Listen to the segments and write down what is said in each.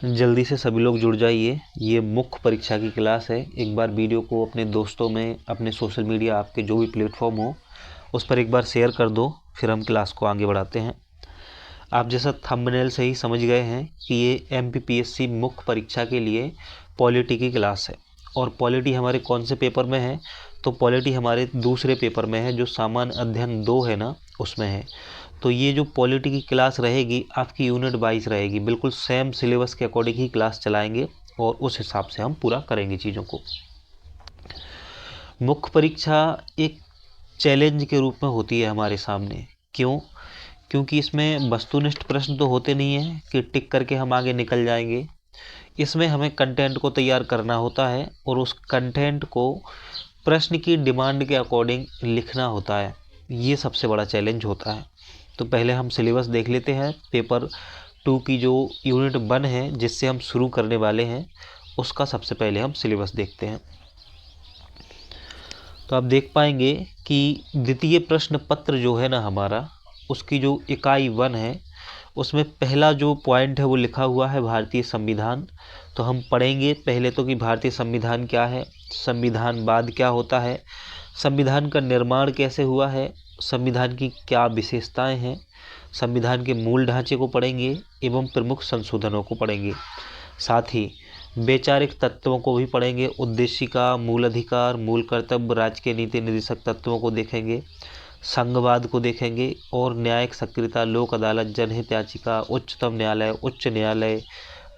जल्दी से सभी लोग जुड़ जाइए। ये मुख्य परीक्षा की क्लास है। एक बार वीडियो को अपने दोस्तों में, अपने सोशल मीडिया, आपके जो भी प्लेटफॉर्म हो उस पर एक बार शेयर कर दो, फिर हम क्लास को आगे बढ़ाते हैं। आप जैसा थंबनेल से ही समझ गए हैं कि ये MPPSC मुख्य परीक्षा के लिए पॉलिटी की क्लास है। और पॉलिटी हमारे कौन से पेपर में है? तो पॉलिटी हमारे दूसरे पेपर में है, जो सामान्य अध्ययन 2 है ना, उसमें है। तो ये जो पॉलिटी की क्लास रहेगी आपकी यूनिट 22 रहेगी। बिल्कुल सेम सिलेबस के अकॉर्डिंग ही क्लास चलाएंगे और उस हिसाब से हम पूरा करेंगे चीज़ों को। मुख्य परीक्षा एक चैलेंज के रूप में होती है हमारे सामने। क्यों? क्योंकि इसमें वस्तुनिष्ठ प्रश्न तो होते नहीं हैं कि टिक करके हम आगे निकल जाएंगे। इसमें हमें कंटेंट को तैयार करना होता है और उस कंटेंट को प्रश्न की डिमांड के अकॉर्डिंग लिखना होता है। ये सबसे बड़ा चैलेंज होता है। तो पहले हम सिलेबस देख लेते हैं। पेपर 2 की जो यूनिट 1 है, जिससे हम शुरू करने वाले हैं, उसका सबसे पहले हम सिलेबस देखते हैं। तो आप देख पाएंगे कि द्वितीय प्रश्न पत्र जो है ना हमारा, उसकी जो इकाई 1 है, उसमें पहला जो पॉइंट है वो लिखा हुआ है भारतीय संविधान। तो हम पढ़ेंगे पहले तो कि भारतीय संविधान क्या है, संविधानवाद क्या होता है, संविधान का निर्माण कैसे हुआ है, संविधान की क्या विशेषताएं हैं, संविधान के मूल ढांचे को पढ़ेंगे एवं प्रमुख संशोधनों को पढ़ेंगे। साथ ही वैचारिक तत्वों को भी पढ़ेंगे। उद्देशिका, मूल अधिकार, मूल कर्तव्य, राज्य के नीति निर्देशक तत्वों को देखेंगे, संघवाद को देखेंगे और न्यायिक सक्रियता, लोक अदालत, जनहित याचिका, उच्चतम न्यायालय, उच्च न्यायालय,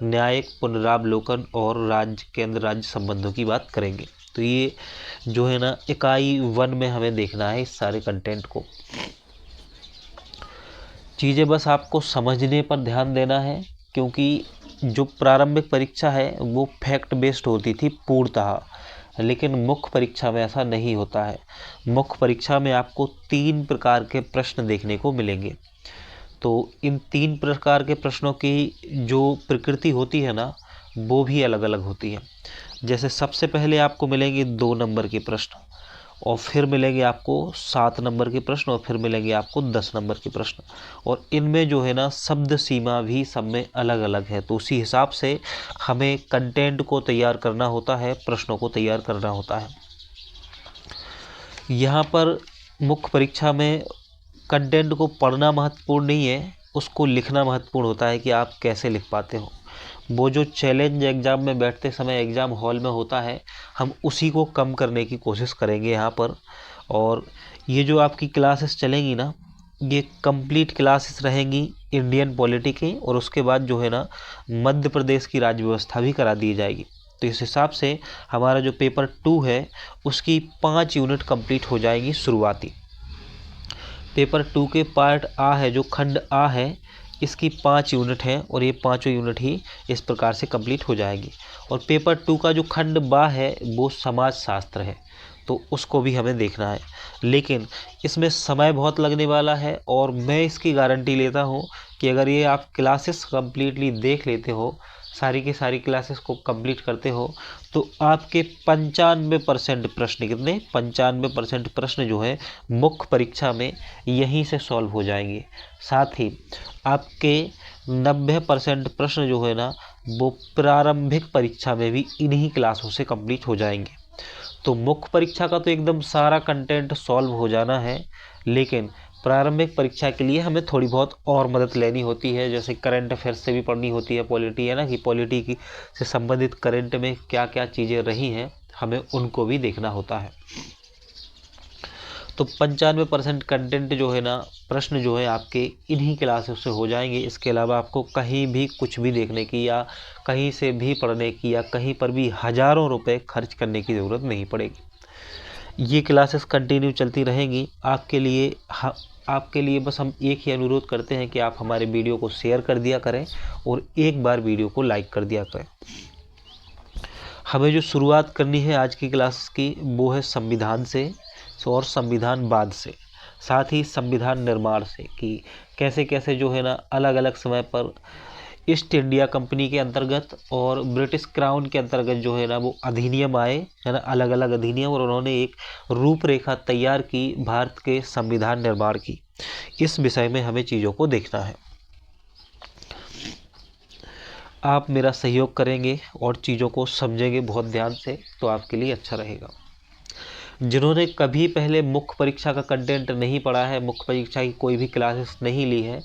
न्यायिक पुनरावलोकन और राज्य केंद्र राज्य संबंधों की बात करेंगे। तो ये जो है ना इकाई 1 में हमें देखना है इस सारे कंटेंट को। चीज़ें बस आपको समझने पर ध्यान देना है, क्योंकि जो प्रारंभिक परीक्षा है वो फैक्ट बेस्ड होती थी पूर्णतः, लेकिन मुख्य परीक्षा में ऐसा नहीं होता है। मुख्य परीक्षा में आपको 3 प्रकार के प्रश्न देखने को मिलेंगे। तो इन 3 प्रकार के प्रश्नों की जो प्रकृति होती है ना, वो भी अलग अलग होती है। जैसे सबसे पहले आपको मिलेंगे 2 नंबर के प्रश्न, और फिर मिलेंगे आपको 7 नंबर के प्रश्न, और फिर मिलेंगे आपको 10 नंबर के प्रश्न। और इनमें जो है ना शब्द सीमा भी सब में अलग अलग है। तो उसी हिसाब से हमें कंटेंट को तैयार करना होता है, प्रश्नों को तैयार करना होता है। यहाँ पर मुख्य परीक्षा में कंटेंट को पढ़ना महत्वपूर्ण नहीं है, उसको लिखना महत्वपूर्ण होता है कि आप कैसे लिख पाते हो। वो जो चैलेंज एग्ज़ाम में बैठते समय एग्ज़ाम हॉल में होता है, हम उसी को कम करने की कोशिश करेंगे यहाँ पर। और ये जो आपकी क्लासेस चलेंगी ना, ये कंप्लीट क्लासेस रहेंगी इंडियन पॉलिटी की, और उसके बाद जो है ना मध्य प्रदेश की राज्य व्यवस्था भी करा दी जाएगी। तो इस हिसाब से हमारा जो पेपर 2 है उसकी 5 यूनिट कंप्लीट हो जाएगी शुरुआती। पेपर 2 के पार्ट आ है, जो खंड आ है, इसकी 5 यूनिट हैं और ये पाँचों यूनिट ही इस प्रकार से कंप्लीट हो जाएगी। और पेपर 2 का जो खंड बा है वो समाज शास्त्र है, तो उसको भी हमें देखना है। लेकिन इसमें समय बहुत लगने वाला है, और मैं इसकी गारंटी लेता हूँ कि अगर ये आप क्लासेस कंप्लीटली देख लेते हो, सारी की सारी क्लासेस को कंप्लीट करते हो, तो आपके 95% प्रश्न, कितने 95% प्रश्न जो है मुख्य परीक्षा में यहीं से सॉल्व हो जाएंगे। साथ ही आपके 90% प्रश्न जो है ना वो प्रारंभिक परीक्षा में भी इन्हीं क्लासों से कंप्लीट हो जाएंगे। तो मुख्य परीक्षा का तो एकदम सारा कंटेंट सॉल्व हो जाना है, लेकिन प्रारंभिक परीक्षा के लिए हमें थोड़ी बहुत और मदद लेनी होती है। जैसे करंट अफेयर्स से भी पढ़नी होती है पॉलिटी, है ना, कि पॉलिटी की से संबंधित करंट में क्या क्या चीज़ें रही हैं, हमें उनको भी देखना होता है। तो 95% कंटेंट जो है ना, प्रश्न जो है आपके इन्हीं क्लासों से हो जाएंगे। इसके अलावा आपको कहीं भी कुछ भी देखने की, या कहीं से भी पढ़ने की, या कहीं पर भी हज़ारों रुपए खर्च करने की ज़रूरत नहीं पड़ेगी। ये क्लासेस कंटिन्यू चलती रहेंगी आपके लिए। आपके लिए बस हम एक ही अनुरोध करते हैं कि आप हमारे वीडियो को शेयर कर दिया करें और एक बार वीडियो को लाइक कर दिया करें। हमें जो शुरुआत करनी है आज की क्लास की, वो है संविधान से और संविधानवाद से, साथ ही संविधान निर्माण से, कि कैसे कैसे जो है ना अलग अलग समय पर ईस्ट इंडिया कंपनी के अंतर्गत और ब्रिटिश क्राउन के अंतर्गत जो है ना वो अधिनियम आए, है ना, अलग अलग अधिनियम, और उन्होंने एक रूपरेखा तैयार की भारत के संविधान निर्माण की। इस विषय में हमें चीज़ों को देखना है। आप मेरा सहयोग करेंगे और चीज़ों को समझेंगे बहुत ध्यान से तो आपके लिए अच्छा रहेगा। जिन्होंने कभी पहले मुख्य परीक्षा का कंटेंट नहीं पढ़ा है, मुख्य परीक्षा की कोई भी क्लासेस नहीं ली है,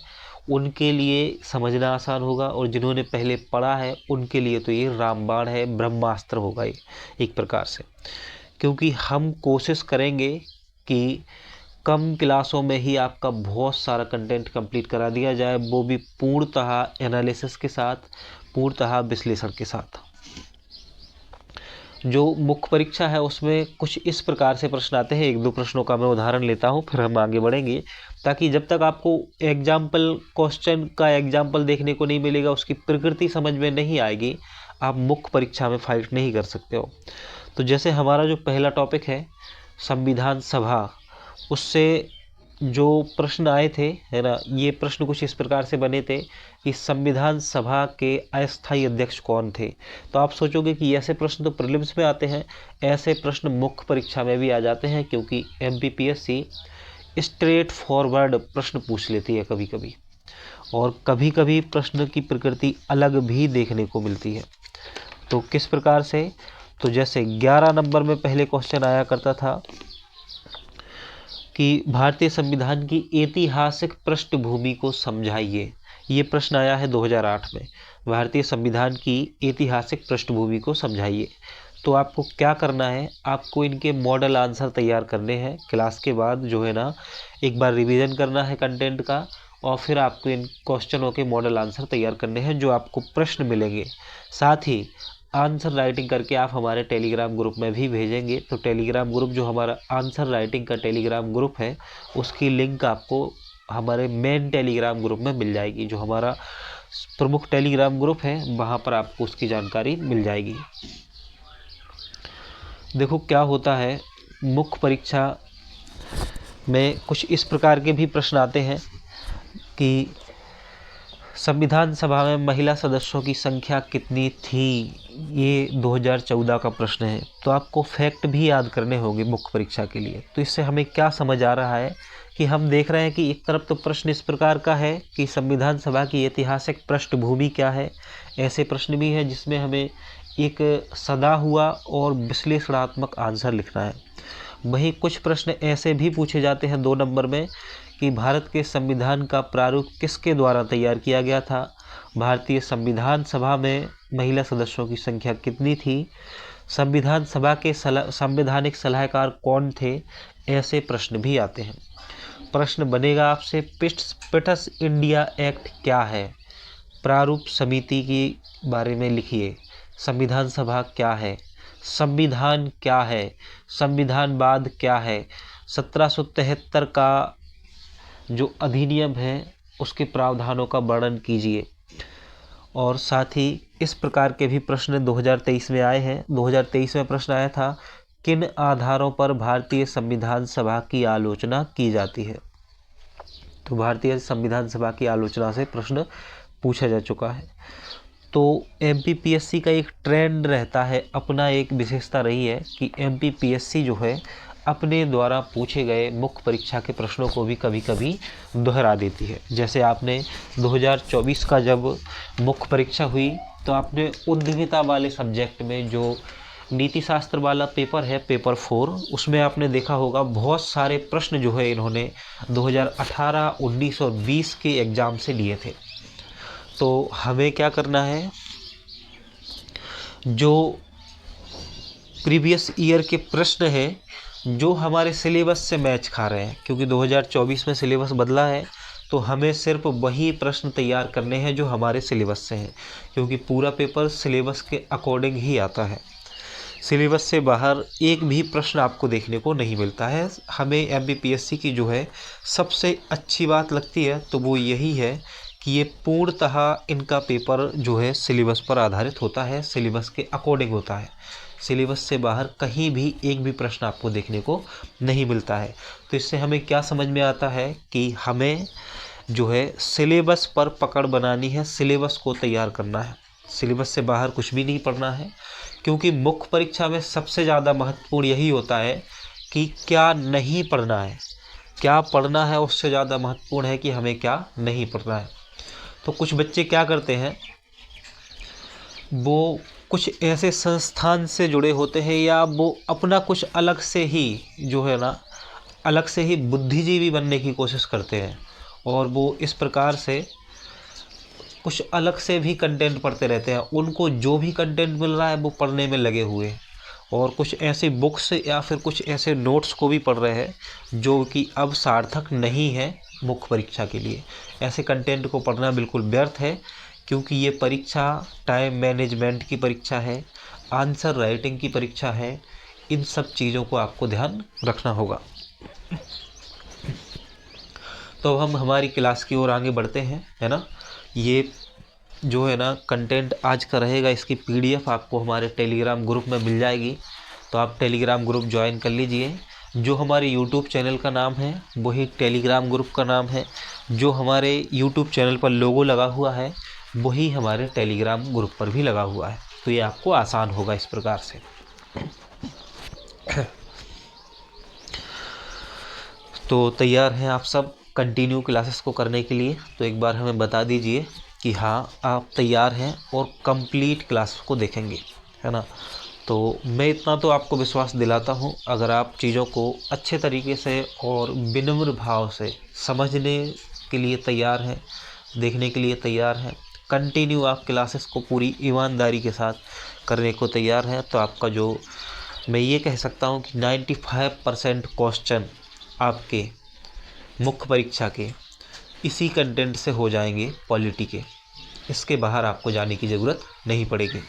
उनके लिए समझना आसान होगा, और जिन्होंने पहले पढ़ा है उनके लिए तो ये रामबाण है, ब्रह्मास्त्र होगा ये एक प्रकार से। क्योंकि हम कोशिश करेंगे कि कम क्लासों में ही आपका बहुत सारा कंटेंट कंप्लीट करा दिया जाए, वो भी पूर्णतः एनालिसिस के साथ, पूर्णतः विश्लेषण के साथ। जो मुख्य परीक्षा है उसमें कुछ इस प्रकार से प्रश्न आते हैं, एक दो प्रश्नों का मैं उदाहरण लेता हूं, फिर हम आगे बढ़ेंगे, ताकि जब तक आपको एग्जाम्पल क्वेश्चन का एग्जाम्पल देखने को नहीं मिलेगा, उसकी प्रकृति समझ में नहीं आएगी, आप मुख्य परीक्षा में फाइट नहीं कर सकते हो। तो जैसे हमारा जो पहला टॉपिक है संविधान सभा, उससे जो प्रश्न आए थे, है ना, ये प्रश्न कुछ इस प्रकार से बने थे कि संविधान सभा के अस्थायी अध्यक्ष कौन थे। तो आप सोचोगे कि ऐसे प्रश्न तो प्रीलिम्स में आते हैं, ऐसे प्रश्न मुख्य परीक्षा में भी आ जाते हैं, क्योंकि एमपीपीएससी स्ट्रेट फॉरवर्ड प्रश्न पूछ लेती है कभी कभी, और कभी कभी प्रश्न की प्रकृति अलग भी देखने को मिलती है। तो किस प्रकार से, तो जैसे 11 नंबर में पहले क्वेश्चन आया करता था कि भारतीय संविधान की ऐतिहासिक पृष्ठभूमि को समझाइए। ये प्रश्न आया है 2008 में, भारतीय संविधान की ऐतिहासिक पृष्ठभूमि को समझाइए। तो आपको क्या करना है, आपको इनके मॉडल आंसर तैयार करने हैं, क्लास के बाद जो है ना एक बार रिवीजन करना है कंटेंट का, और फिर आपको इन क्वेश्चनों के मॉडल आंसर तैयार करने हैं जो आपको प्रश्न मिलेंगे। साथ ही आंसर राइटिंग करके आप हमारे टेलीग्राम ग्रुप में भी भेजेंगे। तो टेलीग्राम ग्रुप जो हमारा आंसर राइटिंग का टेलीग्राम ग्रुप है, उसकी लिंक आपको हमारे मेन टेलीग्राम ग्रुप में मिल जाएगी। जो हमारा प्रमुख टेलीग्राम ग्रुप है वहाँ पर आपको उसकी जानकारी मिल जाएगी। देखो क्या होता है, मुख्य परीक्षा में कुछ इस प्रकार के भी प्रश्न आते हैं कि संविधान सभा में महिला सदस्यों की संख्या कितनी थी, ये 2014 का प्रश्न है। तो आपको फैक्ट भी याद करने होंगे मुख्य परीक्षा के लिए। तो इससे हमें क्या समझ आ रहा है कि हम देख रहे हैं कि एक तरफ तो प्रश्न इस प्रकार का है कि संविधान सभा की ऐतिहासिक पृष्ठभूमि क्या है, ऐसे प्रश्न भी हैं जिसमें हमें एक सदा हुआ और विश्लेषणात्मक आंसर लिखना है। वहीं कुछ प्रश्न ऐसे भी पूछे जाते हैं 2 नंबर में कि भारत के संविधान का प्रारूप किसके द्वारा तैयार किया गया था, भारतीय संविधान सभा में महिला सदस्यों की संख्या कितनी थी, संविधान सभा के संवैधानिक सलाहकार कौन थे, ऐसे प्रश्न भी आते हैं। प्रश्न बनेगा आपसे पिट्स इंडिया एक्ट क्या है, प्रारूप समिति के बारे में लिखिए, संविधान सभा क्या है, संविधान क्या है, संविधानवाद क्या है, 1773 का जो अधिनियम है उसके प्रावधानों का वर्णन कीजिए। और साथ ही इस प्रकार के भी प्रश्न 2023 में आए हैं। 2023 में प्रश्न आया था किन आधारों पर भारतीय संविधान सभा की आलोचना की जाती है। तो भारतीय संविधान सभा की आलोचना से प्रश्न पूछा जा चुका है। तो एमपीपीएससी का एक ट्रेंड रहता है, अपना एक विशेषता रही है कि एमपीपीएससी जो है अपने द्वारा पूछे गए मुख्य परीक्षा के प्रश्नों को भी कभी कभी दोहरा देती है। जैसे आपने 2024 का जब मुख्य परीक्षा हुई तो आपने उद्यमिता वाले सब्जेक्ट में जो नीति शास्त्र वाला पेपर है, पेपर 4, उसमें आपने देखा होगा बहुत सारे प्रश्न जो है इन्होंने 2018, 19 और 20 के एग्ज़ाम से लिए थे। तो हमें क्या करना है, जो प्रीवियस ईयर के प्रश्न हैं जो हमारे सिलेबस से मैच खा रहे हैं, क्योंकि 2024 में सिलेबस बदला है, तो हमें सिर्फ वही प्रश्न तैयार करने हैं जो हमारे सिलेबस से हैं, क्योंकि पूरा पेपर सिलेबस के अकॉर्डिंग ही आता है। सिलेबस से बाहर एक भी प्रश्न आपको देखने को नहीं मिलता है। हमें एमपीपीएससी की जो है सबसे अच्छी बात लगती है तो वो यही है कि ये पूर्णतः इनका पेपर जो है सिलेबस पर आधारित होता है, सिलेबस के अकॉर्डिंग होता है। सिलेबस से बाहर कहीं भी एक भी प्रश्न आपको देखने को नहीं मिलता है। तो इससे हमें क्या समझ में आता है कि हमें जो है सिलेबस पर पकड़ बनानी है, सिलेबस को तैयार करना है, सिलेबस से बाहर कुछ भी नहीं पढ़ना है। क्योंकि मुख्य परीक्षा में सबसे ज़्यादा महत्वपूर्ण यही होता है कि क्या नहीं पढ़ना है, क्या पढ़ना है उससे ज़्यादा महत्वपूर्ण है कि हमें क्या नहीं पढ़ना है। तो कुछ बच्चे क्या करते हैं वो कुछ ऐसे संस्थान से जुड़े होते हैं या वो अपना कुछ अलग से ही जो है ना, अलग से ही बुद्धिजीवी बनने की कोशिश करते हैं, और वो इस प्रकार से कुछ अलग से भी कंटेंट पढ़ते रहते हैं। उनको जो भी कंटेंट मिल रहा है वो पढ़ने में लगे हुए हैं, और कुछ ऐसे बुक्स या फिर कुछ ऐसे नोट्स को भी पढ़ रहे हैं जो कि अब सार्थक नहीं है मुख्य परीक्षा के लिए। ऐसे कंटेंट को पढ़ना बिल्कुल व्यर्थ है, क्योंकि ये परीक्षा टाइम मैनेजमेंट की परीक्षा है, आंसर राइटिंग की परीक्षा है। इन सब चीज़ों को आपको ध्यान रखना होगा। तो हम हमारी क्लास की ओर आगे बढ़ते हैं, है ना। ये जो है ना कंटेंट आज का रहेगा, इसकी पीडीएफ आपको हमारे टेलीग्राम ग्रुप में मिल जाएगी, तो आप टेलीग्राम ग्रुप ज्वाइन कर लीजिए। जो हमारे यूट्यूब चैनल का नाम है वही टेलीग्राम ग्रुप का नाम है, जो हमारे यूट्यूब चैनल पर लोगो लगा हुआ है वही हमारे टेलीग्राम ग्रुप पर भी लगा हुआ है, तो ये आपको आसान होगा इस प्रकार से। तो तैयार हैं आप सब कंटिन्यू क्लासेस को करने के लिए? तो एक बार हमें बता दीजिए कि हाँ आप तैयार हैं और कंप्लीट क्लास को देखेंगे, है ना। तो मैं इतना तो आपको विश्वास दिलाता हूँ, अगर आप चीज़ों को अच्छे तरीके से और विनम्र भाव से समझने के लिए तैयार हैं, देखने के लिए तैयार हैं, कंटिन्यू आप क्लासेस को पूरी ईमानदारी के साथ करने को तैयार हैं, तो आपका जो मैं ये कह सकता हूँ कि 95% क्वेश्चन आपके मुख्य परीक्षा के इसी कंटेंट से हो जाएंगे, पॉलिटी के। इसके बाहर आपको जाने की ज़रूरत नहीं पड़ेगी।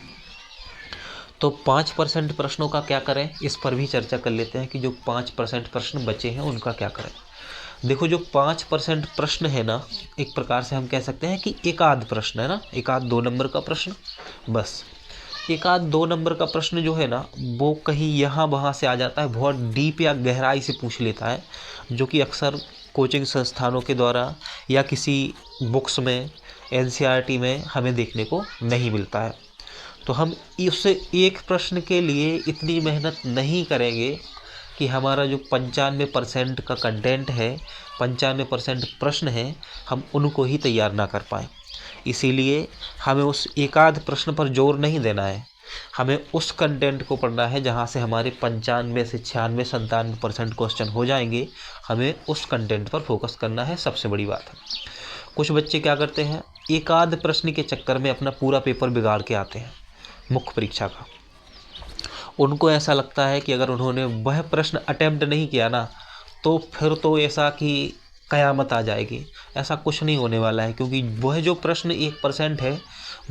तो 5% प्रश्नों का क्या करें, इस पर भी चर्चा कर लेते हैं कि जो 5% प्रश्न बचे हैं उनका क्या करें। देखो, जो 5% प्रश्न है ना, एक प्रकार से हम कह सकते हैं कि एक आध प्रश्न है ना, एक आध 2 नंबर का प्रश्न, बस एक आध 2 नंबर का प्रश्न जो है ना वो कहीं यहाँ वहाँ से आ जाता है, बहुत डीप या गहराई से पूछ लेता है, जो कि अक्सर कोचिंग संस्थानों के द्वारा या किसी बुक्स में एनसीईआरटी में हमें देखने को नहीं मिलता है। तो हम उससे एक प्रश्न के लिए इतनी मेहनत नहीं करेंगे कि हमारा जो 95% का कंटेंट है, 95% प्रश्न है, हम उनको ही तैयार ना कर पाएँ। इसीलिए हमें उस एकाध प्रश्न पर जोर नहीं देना है, हमें उस कंटेंट को पढ़ना है जहाँ से हमारे 95 से 96 97% क्वेश्चन हो जाएंगे। हमें उस कंटेंट पर फोकस करना है, सबसे बड़ी बात है। कुछ बच्चे क्या करते हैं, एकाध प्रश्न के चक्कर में अपना पूरा पेपर बिगाड़ के आते हैं मुख्य परीक्षा का। उनको ऐसा लगता है कि अगर उन्होंने वह प्रश्न अटेम्प्ट नहीं किया ना तो फिर तो ऐसा कि कयामत आ जाएगी। ऐसा कुछ नहीं होने वाला है, क्योंकि वह जो प्रश्न 1% है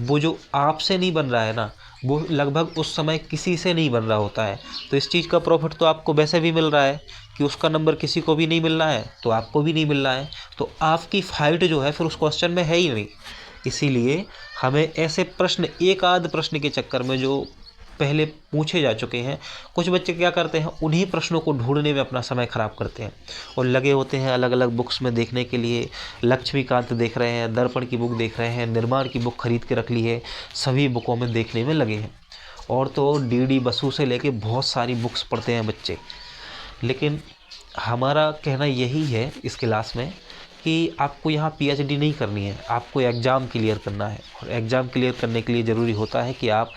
वो जो आपसे नहीं बन रहा है ना, वो लगभग उस समय किसी से नहीं बन रहा होता है। तो इस चीज़ का प्रॉफिट तो आपको वैसे भी मिल रहा है कि उसका नंबर किसी को भी नहीं मिल रहा है, तो आपको भी नहीं मिल रहा है, तो आपकी फाइट जो है फिर उस क्वेश्चन में है ही नहीं। इसीलिए हमें ऐसे प्रश्न, एक आध प्रश्न के चक्कर में जो पहले पूछे जा चुके हैं, कुछ बच्चे क्या करते हैं, उन्हीं प्रश्नों को ढूंढने में अपना समय ख़राब करते हैं और लगे होते हैं अलग अलग बुक्स में देखने के लिए। लक्ष्मीकांत देख रहे हैं, दर्पण की बुक देख रहे हैं, निर्माण की बुक खरीद के रख ली है, सभी बुकों में देखने में लगे हैं। और तो डी बसु से लेके बहुत सारी बुक्स पढ़ते हैं बच्चे। लेकिन हमारा कहना यही है इस क्लास में कि आपको यहाँ पीएचडी नहीं करनी है, आपको एग्ज़ाम क्लियर करना है। और एग्ज़ाम क्लियर करने के लिए ज़रूरी होता है कि आप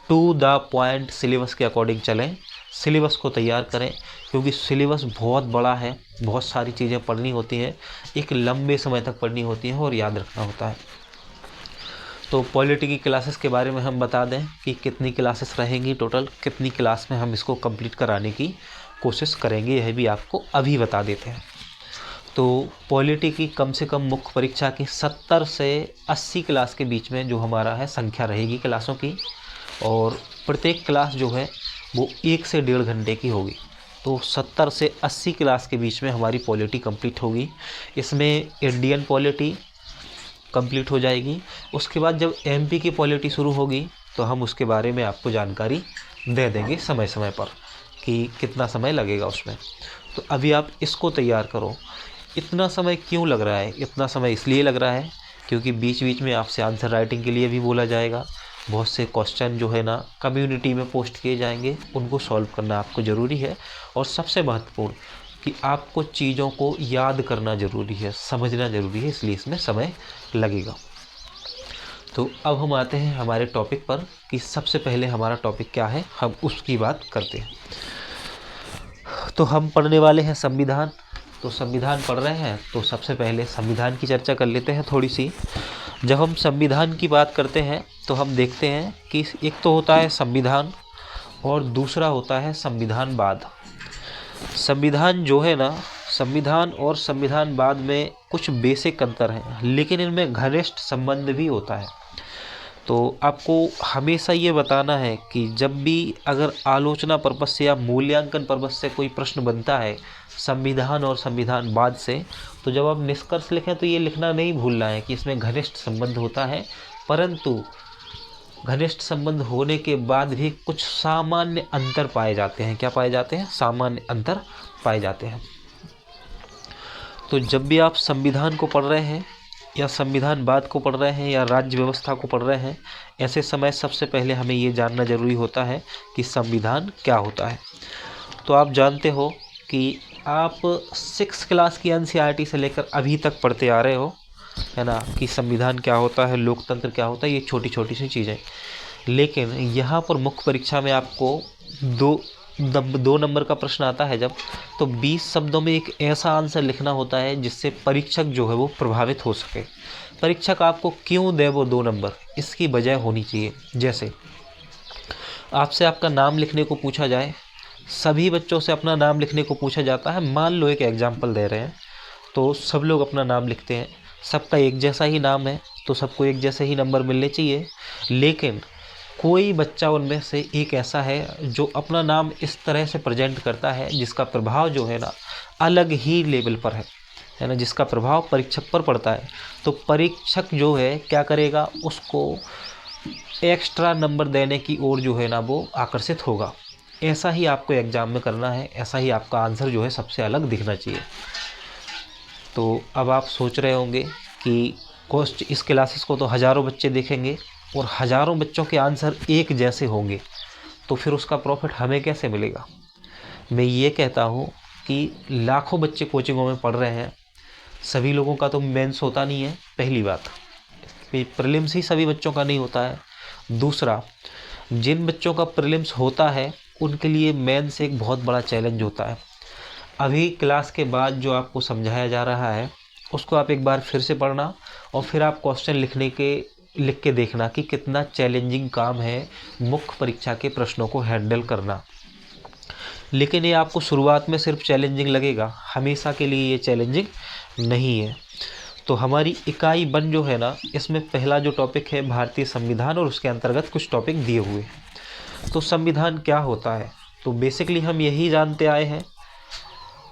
टू द पॉइंट सिलेबस के अकॉर्डिंग चलें, सिलेबस को तैयार करें, क्योंकि सिलेबस बहुत बड़ा है, बहुत सारी चीज़ें पढ़नी होती हैं, एक लंबे समय तक पढ़नी होती हैं और याद रखना होता है। तो पॉलिटी की क्लासेस के बारे में हम बता दें कि कितनी क्लासेस रहेंगी, टोटल कितनी क्लास में हम इसको कंप्लीट कराने की कोशिश करेंगे, यह भी आपको अभी बता देते हैं। तो पॉलिटी की कम से कम मुख्य परीक्षा की 70 से 80 क्लास के बीच में जो हमारा है संख्या रहेगी क्लासों की, और प्रत्येक क्लास जो है वो 1 से 1.5 घंटे की होगी। तो 70 से 80 क्लास के बीच में हमारी पॉलिटी कंप्लीट होगी। इसमें इंडियन पॉलिटी कंप्लीट हो जाएगी। उसके बाद जब एमपी की पॉलिटी शुरू होगी तो हम उसके बारे में आपको जानकारी दे देंगे समय समय पर कि कितना समय लगेगा उसमें। तो अभी आप इसको तैयार करो। इतना समय क्यों लग रहा है? इतना समय इसलिए लग रहा है क्योंकि बीच बीच में आपसे आंसर राइटिंग के लिए भी बोला जाएगा। बहुत से क्वेश्चन जो है ना कम्युनिटी में पोस्ट किए जाएंगे, उनको सॉल्व करना आपको ज़रूरी है। और सबसे महत्वपूर्ण कि आपको चीज़ों को याद करना ज़रूरी है, समझना ज़रूरी है, इसलिए इसमें समय लगेगा। तो अब हम आते हैं हमारे टॉपिक पर कि सबसे पहले हमारा टॉपिक क्या है, हम उसकी बात करते हैं। तो हम पढ़ने वाले हैं संविधान। तो संविधान पढ़ रहे हैं तो सबसे पहले संविधान की चर्चा कर लेते हैं थोड़ी सी। जब हम संविधान की बात करते हैं तो हम देखते हैं कि एक तो होता है संविधान और दूसरा होता है संविधानवाद। संविधान जो है ना, संविधान और संविधानवाद में कुछ बेसिक अंतर हैं, लेकिन इनमें घनिष्ठ संबंध भी होता है। तो आपको हमेशा ये बताना है कि जब भी अगर आलोचना पर्पस से या मूल्यांकन पर्पस से कोई प्रश्न बनता है संविधान और संविधानवाद से, तो जब आप निष्कर्ष लिखें तो ये लिखना नहीं भूलना है कि इसमें घनिष्ठ संबंध होता है, परंतु घनिष्ठ संबंध होने के बाद भी कुछ सामान्य अंतर पाए जाते हैं। क्या पाए जाते हैं? सामान्य अंतर पाए जाते हैं। तो जब भी आप संविधान को पढ़ रहे हैं या संविधानवाद को पढ़ रहे हैं या राज्य व्यवस्था को पढ़ रहे हैं, ऐसे समय सबसे पहले हमें ये जानना जरूरी होता है कि संविधान क्या होता है। तो आप जानते हो कि आप 6 क्लास की एनसीईआरटी से लेकर अभी तक पढ़ते आ रहे हो, है ना, कि संविधान क्या होता है, लोकतंत्र क्या होता है, ये छोटी छोटी सी चीज़ें। लेकिन यहाँ पर मुख्य परीक्षा में आपको दो नंबर का प्रश्न आता है जब, तो 20 शब्दों में एक ऐसा आंसर लिखना होता है जिससे परीक्षक जो है वो प्रभावित हो सके। परीक्षक आपको क्यों दे वो 2 नंबर, इसकी वजह होनी चाहिए। जैसे आपसे आपका नाम लिखने को पूछा जाए, सभी बच्चों से अपना नाम लिखने को पूछा जाता है। मान लो एक एग्जाम्पल दे रहे हैं, तो सब लोग अपना नाम लिखते हैं, सबका एक जैसा ही नाम है तो सबको एक जैसे ही नंबर मिलने चाहिए। लेकिन कोई बच्चा उनमें से एक ऐसा है जो अपना नाम इस तरह से प्रेजेंट करता है जिसका प्रभाव जो है ना अलग ही लेवल पर है ना, जिसका प्रभाव परीक्षक पर पड़ता है। तो परीक्षक जो है क्या करेगा, उसको एक्स्ट्रा नंबर देने की ओर जो है ना वो आकर्षित होगा। ऐसा ही आपको एग्जाम में करना है, ऐसा ही आपका आंसर जो है सबसे अलग दिखना चाहिए। तो अब आप सोच रहे होंगे कि इस क्लासेस को तो हज़ारों बच्चे देखेंगे और हज़ारों बच्चों के आंसर एक जैसे होंगे, तो फिर उसका प्रॉफिट हमें कैसे मिलेगा। मैं ये कहता हूँ कि लाखों बच्चे कोचिंगों में पढ़ रहे हैं, सभी लोगों का तो मेंस होता नहीं है, पहली बात। प्रीलिम्स ही सभी बच्चों का नहीं होता है। दूसरा, जिन बच्चों का प्रीलिम्स होता है उनके लिए मेंस एक बहुत बड़ा चैलेंज होता है। अभी क्लास के बाद जो आपको समझाया जा रहा है उसको आप एक बार फिर से पढ़ना और फिर आप क्वेश्चन लिख के देखना कि कितना चैलेंजिंग काम है मुख्य परीक्षा के प्रश्नों को हैंडल करना। लेकिन ये आपको शुरुआत में सिर्फ चैलेंजिंग लगेगा, हमेशा के लिए ये चैलेंजिंग नहीं है। तो हमारी इकाई 1 जो है ना, इसमें पहला जो टॉपिक है भारतीय संविधान और उसके अंतर्गत कुछ टॉपिक दिए हुए हैं। तो संविधान क्या होता है, तो बेसिकली हम यही जानते आए हैं,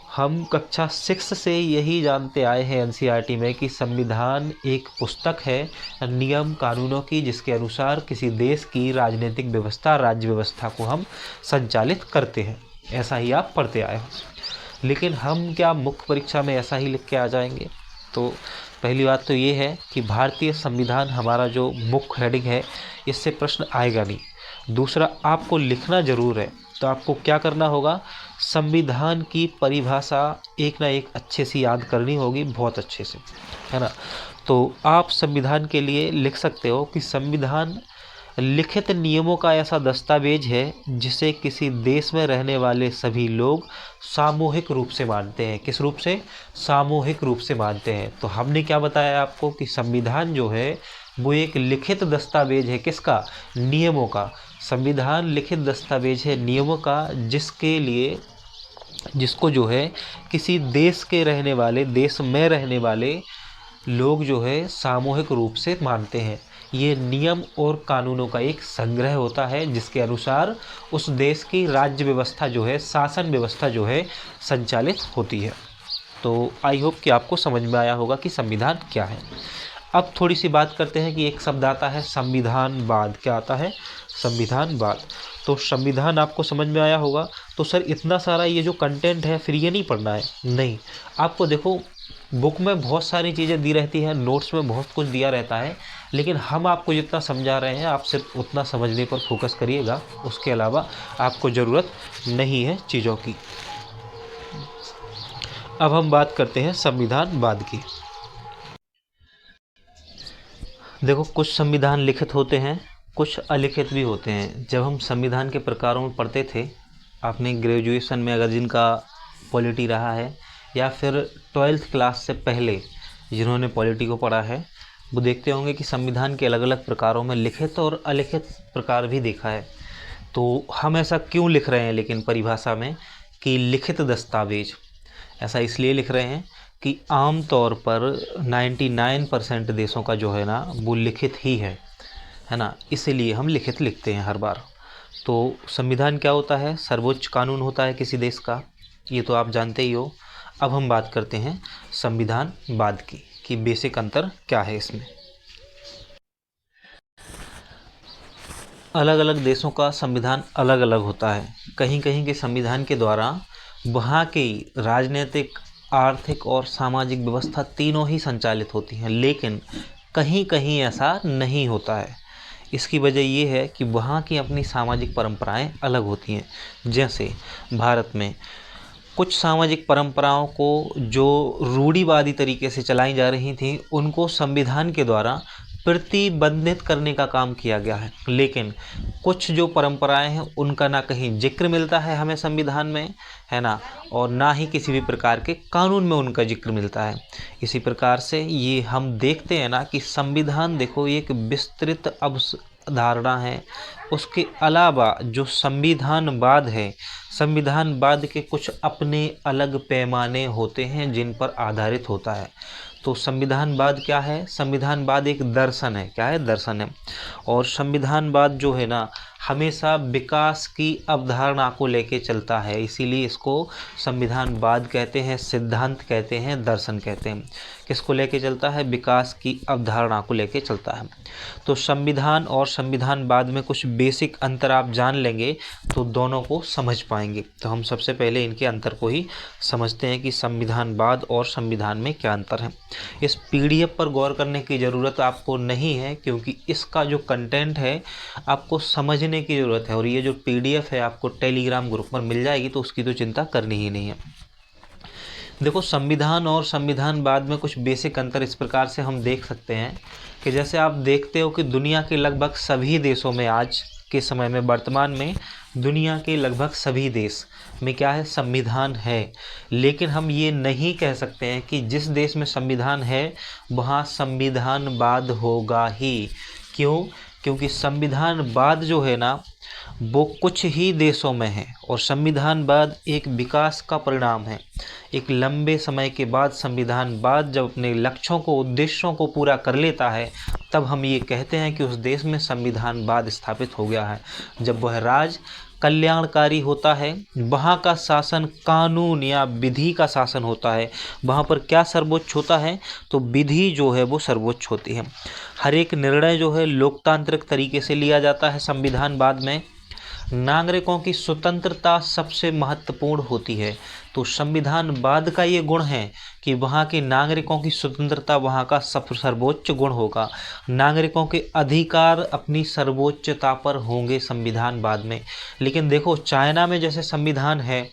हम कक्षा 6 से यही जानते आए हैं एनसीईआरटी में कि संविधान एक पुस्तक है नियम कानूनों की, जिसके अनुसार किसी देश की राजनीतिक व्यवस्था, राज्य व्यवस्था को हम संचालित करते हैं। ऐसा ही आप पढ़ते आए हो। लेकिन हम क्या मुख्य परीक्षा में ऐसा ही लिख के आ जाएंगे? तो पहली बात तो ये है कि भारतीय संविधान हमारा जो मुख्य हेडिंग है, इससे प्रश्न आएगा नहीं। दूसरा, आपको लिखना ज़रूर है, तो आपको क्या करना होगा, संविधान की परिभाषा एक ना एक अच्छे से याद करनी होगी, बहुत अच्छे से, है ना। तो आप संविधान के लिए लिख सकते हो कि संविधान लिखित नियमों का ऐसा दस्तावेज है जिसे किसी देश में रहने वाले सभी लोग सामूहिक रूप से मानते हैं। किस रूप से? सामूहिक रूप से मानते हैं। तो हमने क्या बताया आपको कि संविधान जो है वो एक लिखित दस्तावेज है, किसका? नियमों का। संविधान लिखित दस्तावेज है नियमों का, जिसको जो है किसी देश में रहने वाले लोग जो है सामूहिक रूप से मानते हैं। ये नियम और कानूनों का एक संग्रह होता है जिसके अनुसार उस देश की राज्य व्यवस्था जो है, शासन व्यवस्था जो है संचालित होती है। तो आई होप कि आपको समझ में आया होगा कि संविधान क्या है। अब थोड़ी सी बात करते हैं कि एक शब्द आता है संविधानवाद। क्या आता है? संविधानवाद। तो संविधान आपको समझ में आया होगा। तो सर इतना सारा ये जो कंटेंट है फिर ये नहीं पढ़ना है? नहीं, आपको देखो बुक में बहुत सारी चीज़ें दी रहती हैं, नोट्स में बहुत कुछ दिया रहता है, लेकिन हम आपको जितना समझा रहे हैं आप सिर्फ उतना समझने पर फोकस करिएगा, उसके अलावा आपको ज़रूरत नहीं है चीज़ों की। अब हम बात करते हैं संविधानवाद की। देखो, कुछ संविधान लिखित होते हैं, कुछ अलिखित भी होते हैं। जब हम संविधान के प्रकारों में पढ़ते थे, आपने ग्रेजुएशन में अगर जिनका पॉलिटी रहा है या फिर 12th क्लास से पहले जिन्होंने पॉलिटी को पढ़ा है, वो देखते होंगे कि संविधान के अलग अलग प्रकारों में लिखित और अलिखित प्रकार भी देखा है। तो हम ऐसा क्यों लिख रहे हैं लेकिन परिभाषा में कि लिखित दस्तावेज, ऐसा इसलिए लिख रहे हैं कि आम तौर पर 99% देशों का जो है ना वो लिखित ही है ना, इसीलिए हम लिखित लिखते हैं हर बार। तो संविधान क्या होता है? सर्वोच्च कानून होता है किसी देश का, ये तो आप जानते ही हो। अब हम बात करते हैं संविधानवाद की कि बेसिक अंतर क्या है इसमें। अलग अलग देशों का संविधान अलग अलग होता है। कहीं कहीं के संविधान के द्वारा वहाँ की राजनीतिक, आर्थिक और सामाजिक व्यवस्था तीनों ही संचालित होती हैं, लेकिन कहीं कहीं ऐसा नहीं होता है। इसकी वजह ये है कि वहाँ की अपनी सामाजिक परंपराएं अलग होती हैं। जैसे भारत में कुछ सामाजिक परंपराओं को जो रूढ़िवादी तरीके से चलाई जा रही थी, उनको संविधान के द्वारा प्रतिबंधित करने का काम किया गया है। लेकिन कुछ जो परंपराएं हैं उनका ना कहीं जिक्र मिलता है हमें संविधान में, है ना, और ना ही किसी भी प्रकार के कानून में उनका जिक्र मिलता है। इसी प्रकार से ये हम देखते हैं ना कि संविधान, देखो, ये एक विस्तृत अवधारणा है। उसके अलावा जो संविधानवाद है, संविधानवाद के कुछ अपने अलग पैमाने होते हैं जिन पर आधारित होता है। तो संविधानवाद क्या है? संविधानवाद एक दर्शन है। क्या है? दर्शन है। और संविधानवाद जो है ना हमेशा विकास की अवधारणा को लेके चलता है, इसीलिए इसको संविधानवाद कहते हैं, सिद्धांत कहते हैं, दर्शन कहते हैं। किसको लेके चलता है? विकास की अवधारणा को लेके चलता है। तो संविधान और संविधानवाद में कुछ बेसिक अंतर आप जान लेंगे तो दोनों को समझ पाएंगे। तो हम सबसे पहले इनके अंतर को ही समझते हैं कि संविधानवाद और संविधान में क्या अंतर है। इस पीडीएफ पर गौर करने की ज़रूरत आपको नहीं है, क्योंकि इसका जो कंटेंट है आपको समझने की ज़रूरत है, और ये जो पीडीएफ है आपको टेलीग्राम ग्रुप पर मिल जाएगी, तो उसकी तो चिंता करनी ही नहीं है। देखो, संविधान और संविधानवाद में कुछ बेसिक अंतर इस प्रकार से हम देख सकते हैं कि जैसे आप देखते हो कि दुनिया के लगभग सभी देशों में आज के समय में, वर्तमान में दुनिया के लगभग सभी देश में क्या है? संविधान है। लेकिन हम ये नहीं कह सकते हैं कि जिस देश में संविधान है वहाँ संविधानवाद होगा ही। क्यों? क्योंकि संविधानवाद जो है ना वो कुछ ही देशों में है, और संविधानवाद एक विकास का परिणाम है। एक लंबे समय के बाद संविधानवाद जब अपने लक्ष्यों को, उद्देश्यों को पूरा कर लेता है, तब हम ये कहते हैं कि उस देश में संविधानवाद स्थापित हो गया है। जब वह राज्य कल्याणकारी होता है, वहाँ का शासन कानून या विधि का शासन होता है, वहाँ पर क्या सर्वोच्च होता है? तो विधि जो है वो सर्वोच्च होती है। हर एक निर्णय जो है लोकतांत्रिक तरीके से लिया जाता है। संविधानवाद में नागरिकों की स्वतंत्रता सबसे महत्वपूर्ण होती है। तो संविधानवाद का ये गुण है कि वहाँ के नागरिकों की स्वतंत्रता वहाँ का सर्वोच्च गुण होगा। नागरिकों के अधिकार अपनी सर्वोच्चता पर होंगे संविधानवाद में। लेकिन देखो, चाइना में जैसे संविधान है,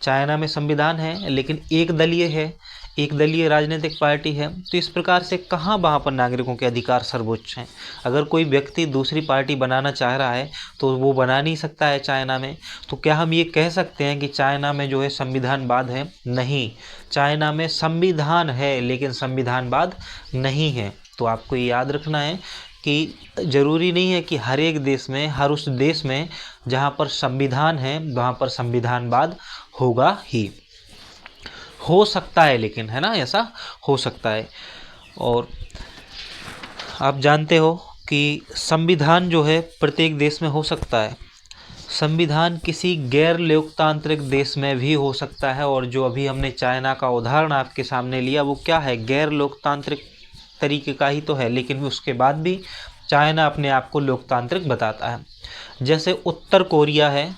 चाइना में संविधान है लेकिन एक दलीय है, एक दलीय राजनीतिक पार्टी है, तो इस प्रकार से कहाँ वहाँ पर नागरिकों के अधिकार सर्वोच्च हैं? अगर कोई व्यक्ति दूसरी पार्टी बनाना चाह रहा है तो वो बना नहीं सकता है चाइना में। तो क्या हम ये कह सकते हैं कि चाइना में जो है संविधानवाद है? नहीं, चाइना में संविधान है लेकिन संविधानवाद नहीं है। तो आपको ये याद रखना है कि ज़रूरी नहीं है कि हर एक देश में, हर उस देश में जहाँ पर संविधान है वहाँ पर संविधानवाद होगा ही। हो सकता है, लेकिन, है ना, ऐसा हो सकता है। और आप जानते हो कि संविधान जो है प्रत्येक देश में हो सकता है। संविधान किसी गैर लोकतांत्रिक देश में भी हो सकता है, और जो अभी हमने चाइना का उदाहरण आपके सामने लिया वो क्या है? गैर लोकतांत्रिक तरीके का ही तो है, लेकिन उसके बाद भी चाइना अपने आप को लोकतांत्रिक बताता है। जैसे उत्तर कोरिया है,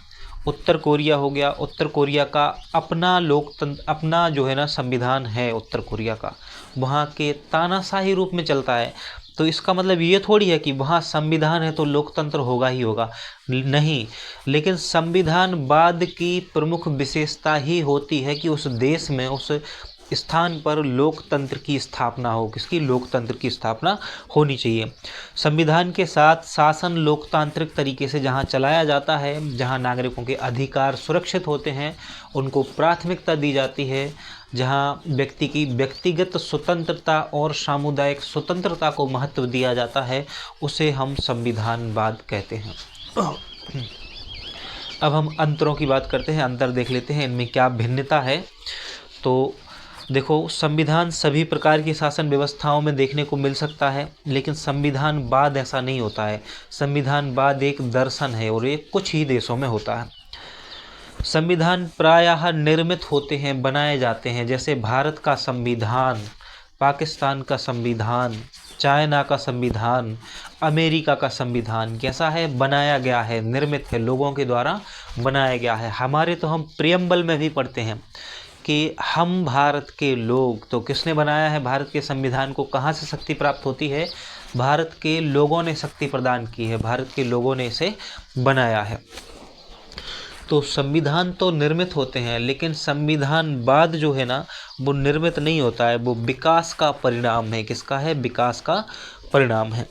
उत्तर कोरिया हो गया, उत्तर कोरिया का अपना लोकतंत्र, अपना जो है ना संविधान है उत्तर कोरिया का, वहाँ के तानाशाही रूप में चलता है। तो इसका मतलब ये थोड़ी है कि वहाँ संविधान है तो लोकतंत्र होगा ही होगा, नहीं। लेकिन संविधानवाद की प्रमुख विशेषता ही होती है कि उस देश में, उस स्थान पर लोकतंत्र की स्थापना हो। किसकी? लोकतंत्र की स्थापना होनी चाहिए। संविधान के साथ शासन लोकतांत्रिक तरीके से जहां चलाया जाता है, जहां नागरिकों के अधिकार सुरक्षित होते हैं, उनको प्राथमिकता दी जाती है, जहां व्यक्ति की व्यक्तिगत स्वतंत्रता और सामुदायिक स्वतंत्रता को महत्व दिया जाता है, उसे हम संविधानवाद कहते हैं। अब हम अंतरों की बात करते हैं, अंतर देख लेते हैं इनमें क्या भिन्नता है। तो देखो, संविधान सभी प्रकार की शासन व्यवस्थाओं में देखने को मिल सकता है, लेकिन संविधानवाद ऐसा नहीं होता है। संविधानवाद एक दर्शन है और ये कुछ ही देशों में होता है। संविधान प्रायः निर्मित होते हैं, बनाए जाते हैं, जैसे भारत का संविधान, पाकिस्तान का संविधान, चाइना का संविधान, अमेरिका का संविधान कैसा है? बनाया गया है, निर्मित है, लोगों के द्वारा बनाया गया है। हमारे तो हम प्रियम्बल में भी पढ़ते हैं कि हम भारत के लोग। तो किसने बनाया है भारत के संविधान को? कहाँ से शक्ति प्राप्त होती है? भारत के लोगों ने शक्ति प्रदान की है, भारत के लोगों ने इसे बनाया है। तो संविधान तो निर्मित होते हैं, लेकिन संविधानवाद जो है ना, वो निर्मित नहीं होता है, वो विकास का परिणाम है। किसका है? विकास का परिणाम है।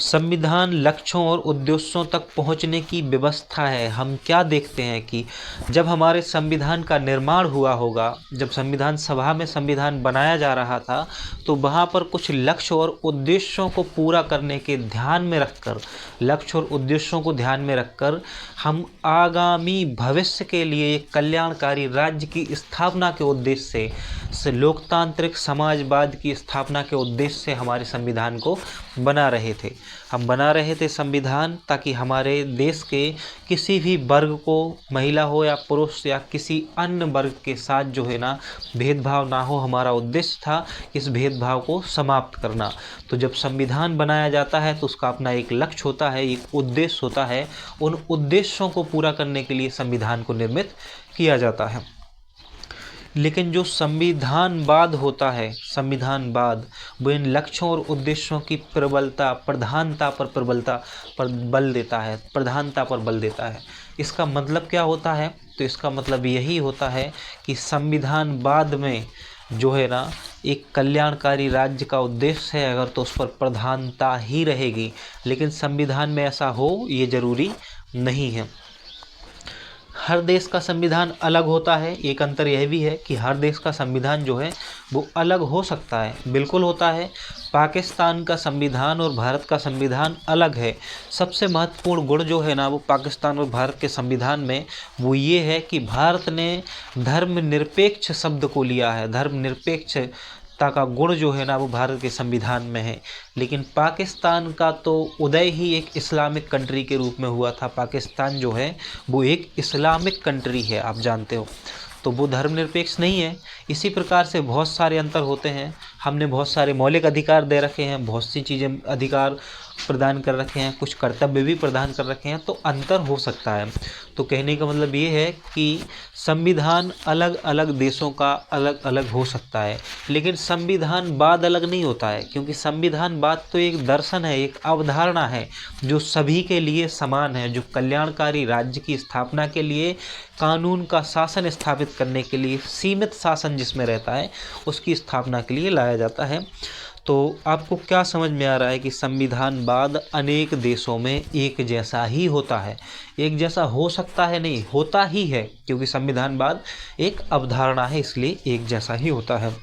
संविधान लक्ष्यों और उद्देश्यों तक पहुंचने की व्यवस्था है। हम क्या देखते हैं कि जब हमारे संविधान का निर्माण हुआ होगा, जब संविधान सभा में संविधान बनाया जा रहा था, तो वहाँ पर कुछ लक्ष्य और उद्देश्यों को पूरा करने के ध्यान में रखकर, लक्ष्य और उद्देश्यों को ध्यान में रखकर हम आगामी भविष्य के लिए एक कल्याणकारी राज्य की स्थापना के उद्देश्य से, लोकतांत्रिक समाजवाद की स्थापना के उद्देश्य से हमारे संविधान को बना रहे थे। हम बना रहे थे संविधान ताकि हमारे देश के किसी भी वर्ग को, महिला हो या पुरुष या किसी अन्य वर्ग के साथ जो है ना, भेदभाव ना हो। हमारा उद्देश्य था इस भेदभाव को समाप्त करना। तो जब संविधान बनाया जाता है तो उसका अपना एक लक्ष्य होता है, एक उद्देश्य होता है। उन उद्देश्यों को पूरा करने के लिए संविधान को निर्मित किया जाता है। लेकिन जो संविधानवाद होता है, संविधानवाद, वो इन लक्ष्यों और उद्देश्यों की प्रबलता, प्रधानता पर बल देता है, प्रधानता पर बल देता है। इसका मतलब क्या होता है? तो इसका मतलब यही होता है कि संविधानवाद में जो है ना, एक कल्याणकारी राज्य का उद्देश्य है अगर, तो उस पर प्रधानता ही रहेगी। लेकिन संविधान में ऐसा हो ये जरूरी नहीं है। हर देश का संविधान अलग होता है। एक अंतर यह भी है कि हर देश का संविधान जो है वो अलग हो सकता है, बिल्कुल होता है। पाकिस्तान का संविधान और भारत का संविधान अलग है। सबसे महत्वपूर्ण गुण जो है ना, वो पाकिस्तान और भारत के संविधान में वो ये है कि भारत ने धर्मनिरपेक्ष शब्द को लिया है। धर्मनिरपेक्षता का गुण जो है ना, वो भारत के संविधान में है। लेकिन पाकिस्तान का तो उदय ही एक इस्लामिक कंट्री के रूप में हुआ था। पाकिस्तान जो है वो एक इस्लामिक कंट्री है, आप जानते हो, तो वो धर्मनिरपेक्ष नहीं है। इसी प्रकार से बहुत सारे अंतर होते हैं। हमने बहुत सारे मौलिक अधिकार दे रखे हैं, बहुत सी चीज़ें अधिकार प्रदान कर रखे हैं, कुछ कर्तव्य भी प्रदान कर रखे हैं, तो अंतर हो सकता है। तो कहने का मतलब ये है कि संविधान अलग अलग देशों का अलग अलग हो सकता है, लेकिन संविधानवाद अलग नहीं होता है, क्योंकि संविधानवाद तो एक दर्शन है, एक अवधारणा है जो सभी के लिए समान है, जो कल्याणकारी राज्य की स्थापना के लिए, कानून का शासन स्थापित करने के लिए, सीमित शासन जिसमें रहता है उसकी स्थापना के लिए लाया जाता है। तो आपको क्या समझ में आ रहा है कि संविधानवाद अनेक देशों में एक जैसा ही होता है? एक जैसा हो सकता है नहीं, होता ही है, क्योंकि संविधानवाद एक अवधारणा है, इसलिए एक जैसा ही होता है।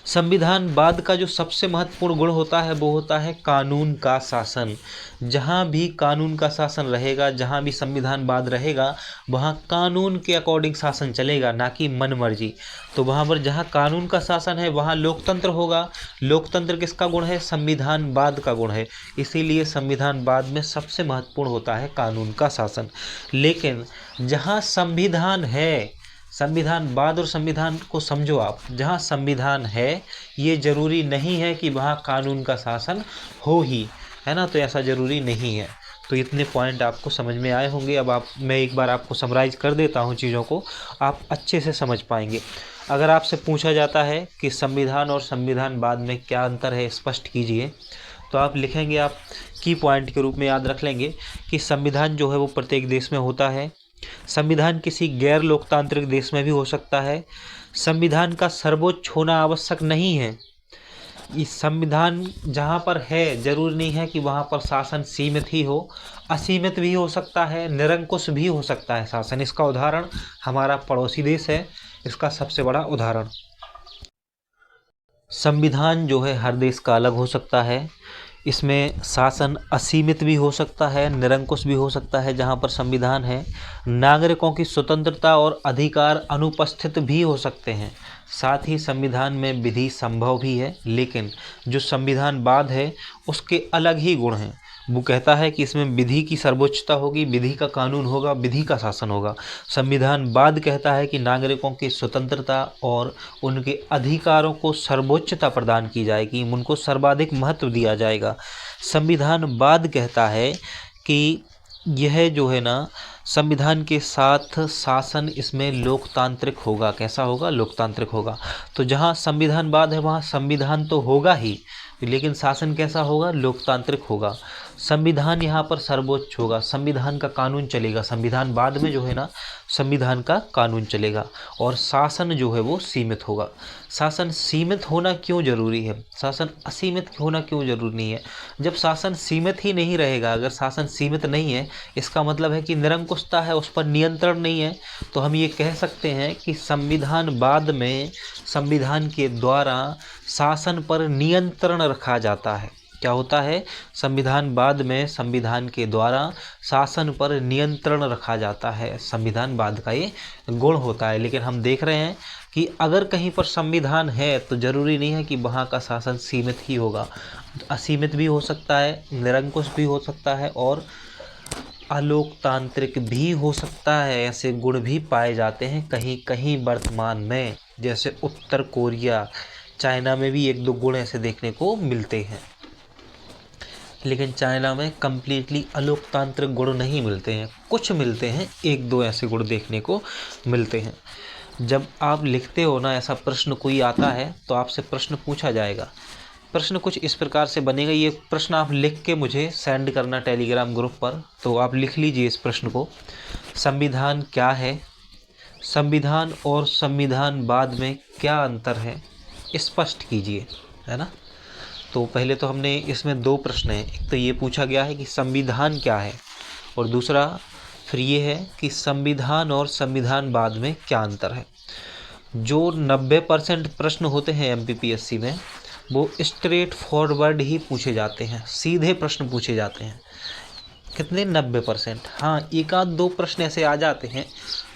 संविधानवाद का जो सबसे महत्वपूर्ण गुण होता है वो होता है कानून का शासन। जहाँ भी कानून का शासन रहेगा, जहाँ भी संविधानवाद रहेगा, वहाँ कानून के अकॉर्डिंग शासन चलेगा, ना कि मनमर्जी। तो वहाँ पर जहाँ कानून का शासन है वहाँ लोकतंत्र होगा। लोकतंत्र किसका गुण है? संविधानवाद का गुण है। इसीलिए संविधानवाद में सबसे महत्वपूर्ण होता है कानून का शासन। लेकिन जहाँ संविधान है, संविधानवाद और संविधान को समझो आप, जहाँ संविधान है ये जरूरी नहीं है कि वहाँ कानून का शासन हो ही, है ना, तो ऐसा जरूरी नहीं है। तो इतने पॉइंट आपको समझ में आए होंगे। अब मैं एक बार आपको समराइज कर देता हूँ चीज़ों को, आप अच्छे से समझ पाएंगे। अगर आपसे पूछा जाता है कि संविधान और संविधानवाद में क्या अंतर है, स्पष्ट कीजिए, तो आप लिखेंगे, आप की पॉइंट के रूप में याद रख लेंगे कि संविधान जो है वो प्रत्येक देश में होता है। संविधान किसी गैर लोकतांत्रिक देश में भी हो सकता है। संविधान का सर्वोच्च होना आवश्यक नहीं है। इस संविधान जहाँ पर है जरूरी नहीं है कि वहाँ पर शासन सीमित ही हो, असीमित भी हो सकता है, निरंकुश भी हो सकता है शासन। इसका उदाहरण हमारा पड़ोसी देश है, इसका सबसे बड़ा उदाहरण। संविधान जो है हर देश का अलग हो सकता है। इसमें शासन असीमित भी हो सकता है, निरंकुश भी हो सकता है। जहाँ पर संविधान है, नागरिकों की स्वतंत्रता और अधिकार अनुपस्थित भी हो सकते हैं। साथ ही संविधान में विधि संभव भी है, लेकिन जो संविधानवाद है उसके अलग ही गुण हैं। वो कहता है कि इसमें विधि की सर्वोच्चता होगी, विधि का कानून होगा, विधि का शासन होगा। संविधानवाद कहता है कि नागरिकों की स्वतंत्रता और उनके अधिकारों को सर्वोच्चता प्रदान की जाएगी, उनको सर्वाधिक महत्व दिया जाएगा। संविधानवाद कहता है कि यह जो है ना, संविधान के साथ शासन इसमें लोकतांत्रिक होगा। कैसा होगा? लोकतांत्रिक होगा। तो जहाँ संविधानवाद है वहाँ संविधान तो होगा ही, लेकिन शासन कैसा होगा? लोकतांत्रिक होगा। संविधान यहाँ पर सर्वोच्च होगा, संविधान का कानून चलेगा। संविधानवाद में जो है ना, संविधान का कानून चलेगा और शासन जो है वो सीमित होगा। शासन सीमित होना क्यों जरूरी है? शासन असीमित होना क्यों जरूरी नहीं है? जब शासन सीमित ही नहीं रहेगा, अगर शासन सीमित नहीं है, इसका मतलब है कि निरंकुशता है, उस पर नियंत्रण नहीं है। तो हम ये कह सकते हैं कि संविधानवाद में संविधान के द्वारा शासन पर नियंत्रण रखा जाता है। क्या होता है? संविधानवाद में संविधान के द्वारा शासन पर नियंत्रण रखा जाता है। संविधानवाद का ये गुण होता है। लेकिन हम देख रहे हैं कि अगर कहीं पर संविधान है तो जरूरी नहीं है कि वहाँ का शासन सीमित ही होगा, असीमित भी हो सकता है, निरंकुश भी हो सकता है और अलोकतांत्रिक भी हो सकता है। ऐसे गुण भी पाए जाते हैं कहीं कहीं वर्तमान में, जैसे उत्तर कोरिया, चाइना में भी एक दो गुण ऐसे देखने को मिलते हैं। लेकिन चाइना में कम्प्लीटली अलोकतांत्रिक गुण नहीं मिलते हैं, कुछ मिलते हैं, एक दो ऐसे गुण देखने को मिलते हैं। जब आप लिखते हो ना, ऐसा प्रश्न कोई आता है तो आपसे प्रश्न पूछा जाएगा। प्रश्न कुछ इस प्रकार से बनेगा, ये प्रश्न आप लिख के मुझे सेंड करना टेलीग्राम ग्रुप पर। तो आप लिख लीजिए इस प्रश्न को, संविधान क्या है? संविधान और संविधानवाद में क्या अंतर है? स्पष्ट कीजिए, है ना। तो पहले तो हमने इसमें दो प्रश्न हैं। एक तो ये पूछा गया है कि संविधान क्या है, और दूसरा फिर ये है कि संविधान और संविधानवाद में क्या अंतर है। जो 90% प्रश्न होते हैं एमपीपीएससी में, वो स्ट्रेट फॉरवर्ड ही पूछे जाते हैं, सीधे प्रश्न पूछे जाते हैं। कितने? 90%। हाँ, एक आध दो प्रश्न ऐसे आ जाते हैं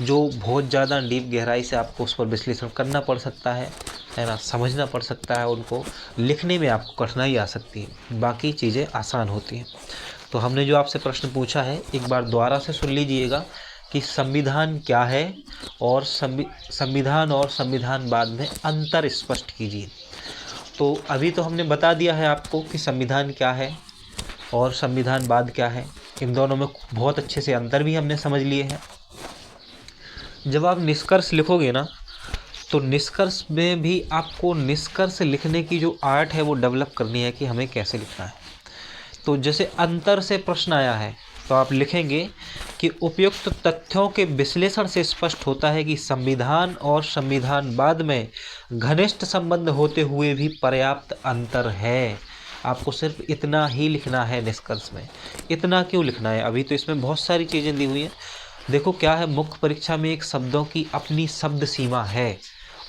जो बहुत ज़्यादा डीप गहराई से आपको उस पर विश्लेषण करना पड़ सकता है ना, समझना पड़ सकता है, उनको लिखने में आपको कठिनाई आ सकती है। बाकी चीज़ें आसान होती हैं। तो हमने जो आपसे प्रश्न पूछा है, एक बार दोबारा से सुन लीजिएगा कि संविधान क्या है और संविधान और संविधानवाद में अंतर स्पष्ट कीजिए। तो अभी तो हमने बता दिया है आपको कि संविधान क्या है और संविधानवाद क्या है। इन दोनों में बहुत अच्छे से अंतर भी हमने समझ लिए हैं। जब आप निष्कर्ष लिखोगे ना, तो निष्कर्ष में भी आपको निष्कर्ष लिखने की जो आर्ट है वो डेवलप करनी है कि हमें कैसे लिखना है। तो जैसे अंतर से प्रश्न आया है तो आप लिखेंगे कि उपयुक्त तथ्यों के विश्लेषण से स्पष्ट होता है कि संविधान और संविधानवाद में घनिष्ठ संबंध होते हुए भी पर्याप्त अंतर है। आपको सिर्फ इतना ही लिखना है निष्कर्ष में। इतना क्यों लिखना है? अभी तो इसमें बहुत सारी चीज़ें दी हुई हैं। देखो क्या है, मुख्य परीक्षा में एक शब्दों की अपनी शब्द सीमा है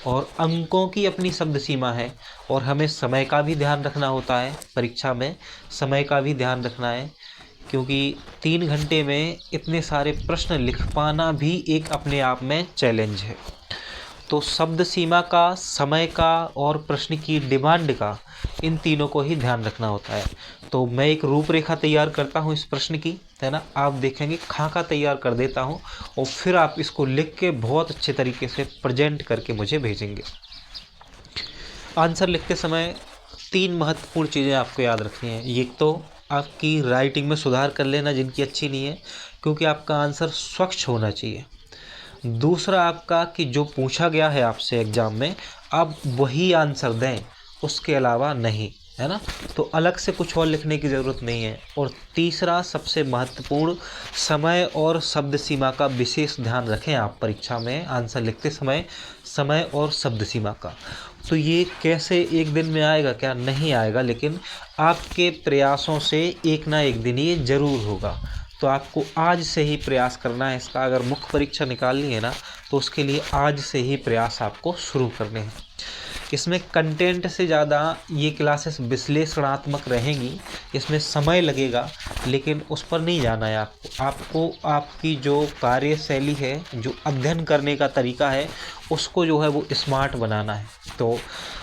और अंकों की अपनी शब्द सीमा है, और हमें समय का भी ध्यान रखना होता है। परीक्षा में समय का भी ध्यान रखना है, क्योंकि 3 घंटे में इतने सारे प्रश्न लिख पाना भी एक अपने आप में चैलेंज है। तो शब्द सीमा का, समय का और प्रश्न की डिमांड का, इन तीनों को ही ध्यान रखना होता है। तो मैं एक रूपरेखा तैयार करता हूँ इस प्रश्न की, है ना। आप देखेंगे खाका तैयार कर देता हूँ और फिर आप इसको लिख के बहुत अच्छे तरीके से प्रेजेंट करके मुझे भेजेंगे। आंसर लिखते समय 3 महत्वपूर्ण चीज़ें आपको याद रखनी है। एक तो आपकी राइटिंग में सुधार कर लेना जिनकी अच्छी नहीं है, क्योंकि आपका आंसर स्वच्छ होना चाहिए। दूसरा आपका कि जो पूछा गया है आपसे एग्ज़ाम में, आप वही आंसर दें, उसके अलावा नहीं, है ना। तो अलग से कुछ और लिखने की ज़रूरत नहीं है। और तीसरा सबसे महत्वपूर्ण, समय और शब्द सीमा का विशेष ध्यान रखें आप परीक्षा में आंसर लिखते समय। समय और शब्द सीमा का। तो ये कैसे एक दिन में आएगा? क्या नहीं आएगा, लेकिन आपके प्रयासों से एक ना एक दिन ये जरूर होगा। तो आपको आज से ही प्रयास करना है इसका। अगर मुख्य परीक्षा निकालनी है ना, तो उसके लिए आज से ही प्रयास आपको शुरू करने हैं। इसमें कंटेंट से ज़्यादा ये क्लासेस विश्लेषणात्मक रहेंगी, इसमें समय लगेगा, लेकिन उस पर नहीं जाना है आपको आपकी जो कार्यशैली है, जो अध्ययन करने का तरीका है, उसको जो है वो स्मार्ट बनाना है। तो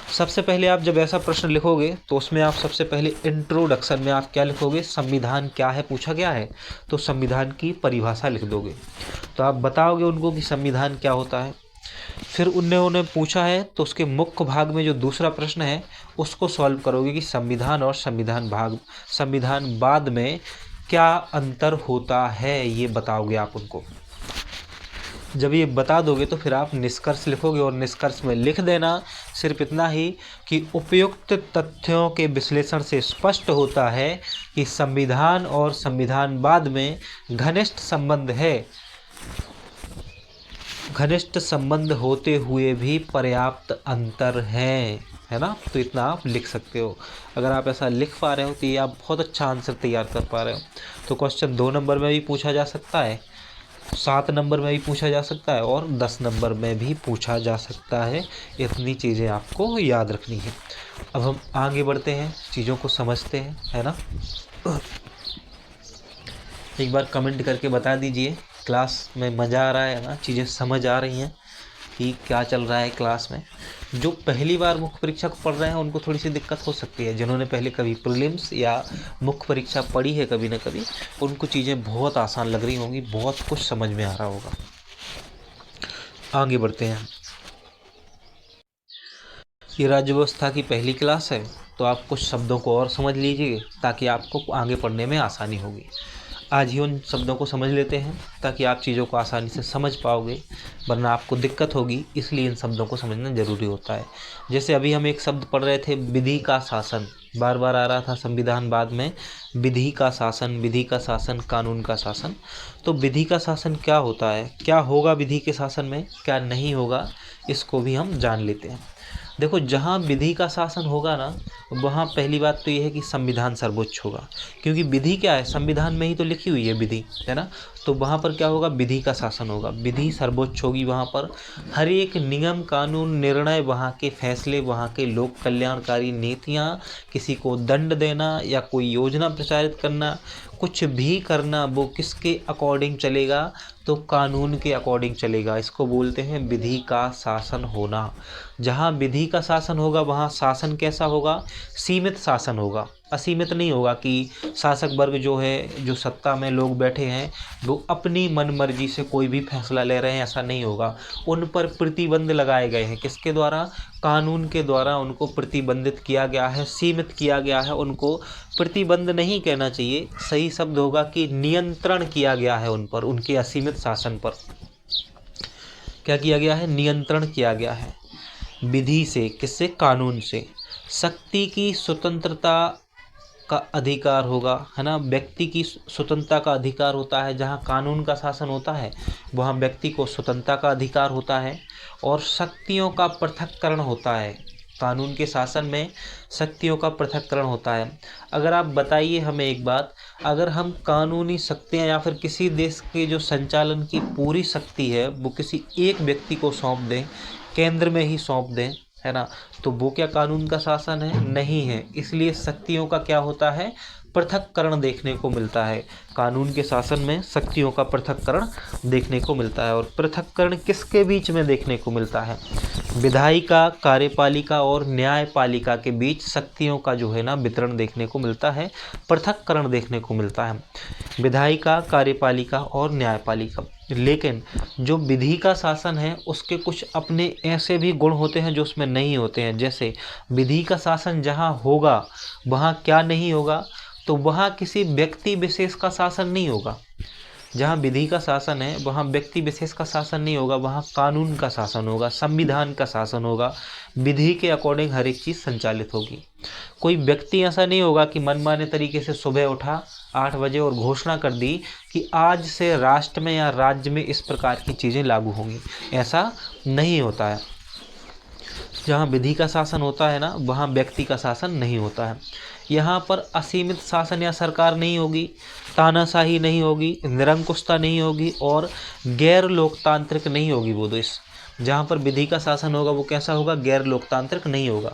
सबसे पहले आप जब ऐसा प्रश्न लिखोगे तो उसमें आप सबसे पहले इंट्रोडक्शन में आप क्या लिखोगे? संविधान क्या है पूछा गया है, तो संविधान की परिभाषा लिख दोगे। तो आप बताओगे उनको कि संविधान क्या होता है। फिर उन्होंने पूछा है तो उसके मुख्य भाग में जो दूसरा प्रश्न है उसको सॉल्व करोगे कि संविधान और संविधानवाद में क्या अंतर होता है, ये बताओगे आप उनको। जब ये बता दोगे तो फिर आप निष्कर्ष लिखोगे, और निष्कर्ष में लिख देना सिर्फ इतना ही कि उपयुक्त तथ्यों के विश्लेषण से स्पष्ट होता है कि संविधान और संविधानवाद में घनिष्ठ संबंध होते हुए भी पर्याप्त अंतर है ना। तो इतना आप लिख सकते हो। अगर आप ऐसा लिख पा रहे हो तो ये आप बहुत अच्छा आंसर तैयार कर पा रहे हो। तो क्वेश्चन 2 नंबर में भी पूछा जा सकता है, 7 नंबर में भी पूछा जा सकता है, और 10 नंबर में भी पूछा जा सकता है। इतनी चीज़ें आपको याद रखनी है। अब हम आगे बढ़ते हैं, चीज़ों को समझते हैं, है ना। एक बार कमेंट करके बता दीजिए क्लास में मज़ा आ रहा है ना, चीज़ें समझ आ रही हैं कि क्या चल रहा है क्लास में। जो पहली बार मुख्य परीक्षा को पढ़ रहे हैं उनको थोड़ी सी दिक्कत हो सकती है। जिन्होंने पहले कभी प्रीलिम्स या मुख्य परीक्षा पढ़ी है कभी ना कभी, उनको चीज़ें बहुत आसान लग रही होंगी, बहुत कुछ समझ में आ रहा होगा। आगे बढ़ते हैं। ये राज्य व्यवस्था की पहली क्लास है, तो आप कुछ शब्दों को और समझ लीजिए ताकि आपको आगे पढ़ने में आसानी होगी। आज ही उन शब्दों को समझ लेते हैं ताकि आप चीज़ों को आसानी से समझ पाओगे, वरना आपको दिक्कत होगी। इसलिए इन शब्दों को समझना ज़रूरी होता है। जैसे अभी हम एक शब्द पढ़ रहे थे, विधि का शासन। बार बार आ रहा था संविधानवाद में, विधि का शासन, कानून का शासन। तो विधि का शासन क्या होता है, क्या होगा विधि के शासन में, क्या नहीं होगा, इसको भी हम जान लेते हैं। देखो, जहाँ विधि का शासन होगा ना, वहाँ पहली बात तो ये है कि संविधान सर्वोच्च होगा, क्योंकि विधि क्या है, संविधान में ही तो लिखी हुई है विधि, है ना। तो वहाँ पर क्या होगा, विधि का शासन होगा, विधि सर्वोच्च होगी। वहाँ पर हर एक नियम, कानून, निर्णय, वहाँ के फैसले, वहाँ के लोक कल्याणकारी नीतियाँ, किसी को दंड देना या कोई योजना प्रचारित करना, कुछ भी करना, वो किसके अकॉर्डिंग चलेगा, तो कानून के अकॉर्डिंग चलेगा। इसको बोलते हैं विधि का शासन होना। जहाँ विधि का शासन होगा वहाँ शासन कैसा होगा, सीमित शासन होगा, असीमित नहीं होगा कि शासक वर्ग जो है, जो सत्ता में लोग बैठे हैं, वो अपनी मनमर्जी से कोई भी फैसला ले रहे हैं, ऐसा नहीं होगा। उन पर प्रतिबंध लगाए गए हैं, किसके द्वारा, कानून के द्वारा उनको प्रतिबंधित किया गया है, सीमित किया गया है। उनको प्रतिबंध नहीं कहना चाहिए, सही शब्द होगा कि नियंत्रण किया गया है उन पर, उनके असीमित शासन पर क्या किया गया है, नियंत्रण किया गया है विधि से। किससे, कानून से। शक्ति की स्वतंत्रता का अधिकार होगा, है ना। व्यक्ति की स्वतंत्रता का अधिकार होता है। जहाँ कानून का शासन होता है वहाँ व्यक्ति को स्वतंत्रता का अधिकार होता है, और शक्तियों का पृथक्करण होता है। कानून के शासन में शक्तियों का पृथक्करण होता है। अगर आप बताइए हमें एक बात, अगर हम कानूनी शक्तियाँ या फिर किसी देश के जो संचालन की पूरी शक्ति है वो किसी एक व्यक्ति को सौंप दें, केंद्र में ही सौंप दें, है ना, तो वो क्या कानून का शासन है? नहीं है। इसलिए शक्तियों का क्या होता है, पृथक्करण देखने को मिलता है। कानून के शासन में शक्तियों का पृथक्करण देखने को मिलता है। और पृथक्करण किसके बीच में देखने को मिलता है, विधायिका, कार्यपालिका और न्यायपालिका के बीच शक्तियों का जो है ना वितरण देखने को मिलता है, पृथक्करण देखने को मिलता है, विधायिका, कार्यपालिका और न्यायपालिका। लेकिन जो विधि का शासन है उसके कुछ अपने ऐसे भी गुण होते हैं जो उसमें नहीं होते हैं। जैसे विधि का शासन जहाँ होगा वहाँ क्या नहीं होगा, तो वहाँ किसी व्यक्ति विशेष का शासन नहीं होगा। जहाँ विधि का शासन है वहाँ व्यक्ति विशेष का शासन नहीं होगा, वहाँ कानून का शासन होगा, संविधान का शासन होगा। विधि के अकॉर्डिंग हर एक चीज़ संचालित होगी। कोई व्यक्ति ऐसा नहीं होगा कि मनमाने तरीके से सुबह उठा 8 बजे और घोषणा कर दी कि आज से राष्ट्र में या राज्य में इस प्रकार की चीज़ें लागू होंगी। ऐसा नहीं होता है। जहाँ विधि का शासन होता है ना, वहाँ व्यक्ति का शासन नहीं होता है। यहाँ पर असीमित शासन या सरकार नहीं होगी, तानाशाही नहीं होगी, निरंकुशता नहीं होगी और गैर लोकतांत्रिक नहीं होगी वो देश। जहाँ पर विधि का शासन होगा वो कैसा होगा? गैर लोकतांत्रिक नहीं होगा,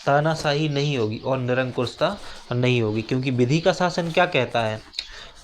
तानाशाही नहीं होगी और निरंकुशता नहीं होगी। क्योंकि विधि का शासन क्या कहता है?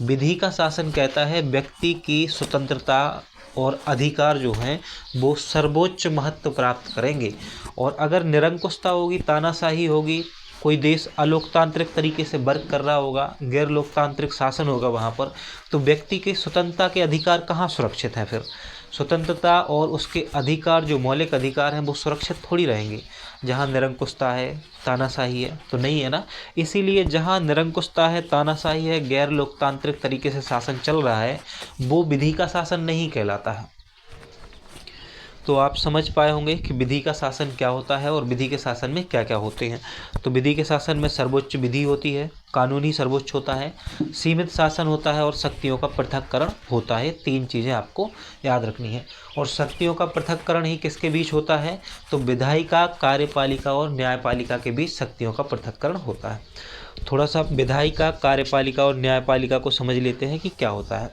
विधि का शासन कहता है व्यक्ति की स्वतंत्रता और अधिकार जो हैं वो सर्वोच्च महत्व प्राप्त करेंगे। और अगर निरंकुशता होगी, तानाशाही होगी, कोई देश अलोकतांत्रिक तरीके से वर्क कर रहा होगा, गैर लोकतांत्रिक शासन होगा वहाँ पर, तो व्यक्ति के स्वतंत्रता के अधिकार कहाँ सुरक्षित हैं? फिर स्वतंत्रता और उसके अधिकार जो मौलिक अधिकार हैं वो सुरक्षित थोड़ी रहेंगे जहाँ निरंकुशता है, तानाशाही है, तो नहीं है ना। इसीलिए जहाँ निरंकुशता है, तानाशाही है, गैर लोकतांत्रिक तरीके से शासन चल रहा है, वो विधि का शासन नहीं कहलाता है। तो आप समझ पाए होंगे कि विधि का शासन क्या होता है और विधि के शासन में क्या क्या होते हैं। तो विधि के शासन में सर्वोच्च विधि होती है, कानून ही सर्वोच्च होता है, सीमित शासन होता है और शक्तियों का पृथक्करण होता है। 3 चीज़ें आपको याद रखनी है। और शक्तियों का पृथक्करण ही किसके बीच होता है? तो विधायिका, कार्यपालिका और न्यायपालिका के बीच शक्तियों का पृथक्करण होता है। थोड़ा सा विधायिका, कार्यपालिका और न्यायपालिका को समझ लेते हैं कि क्या होता है।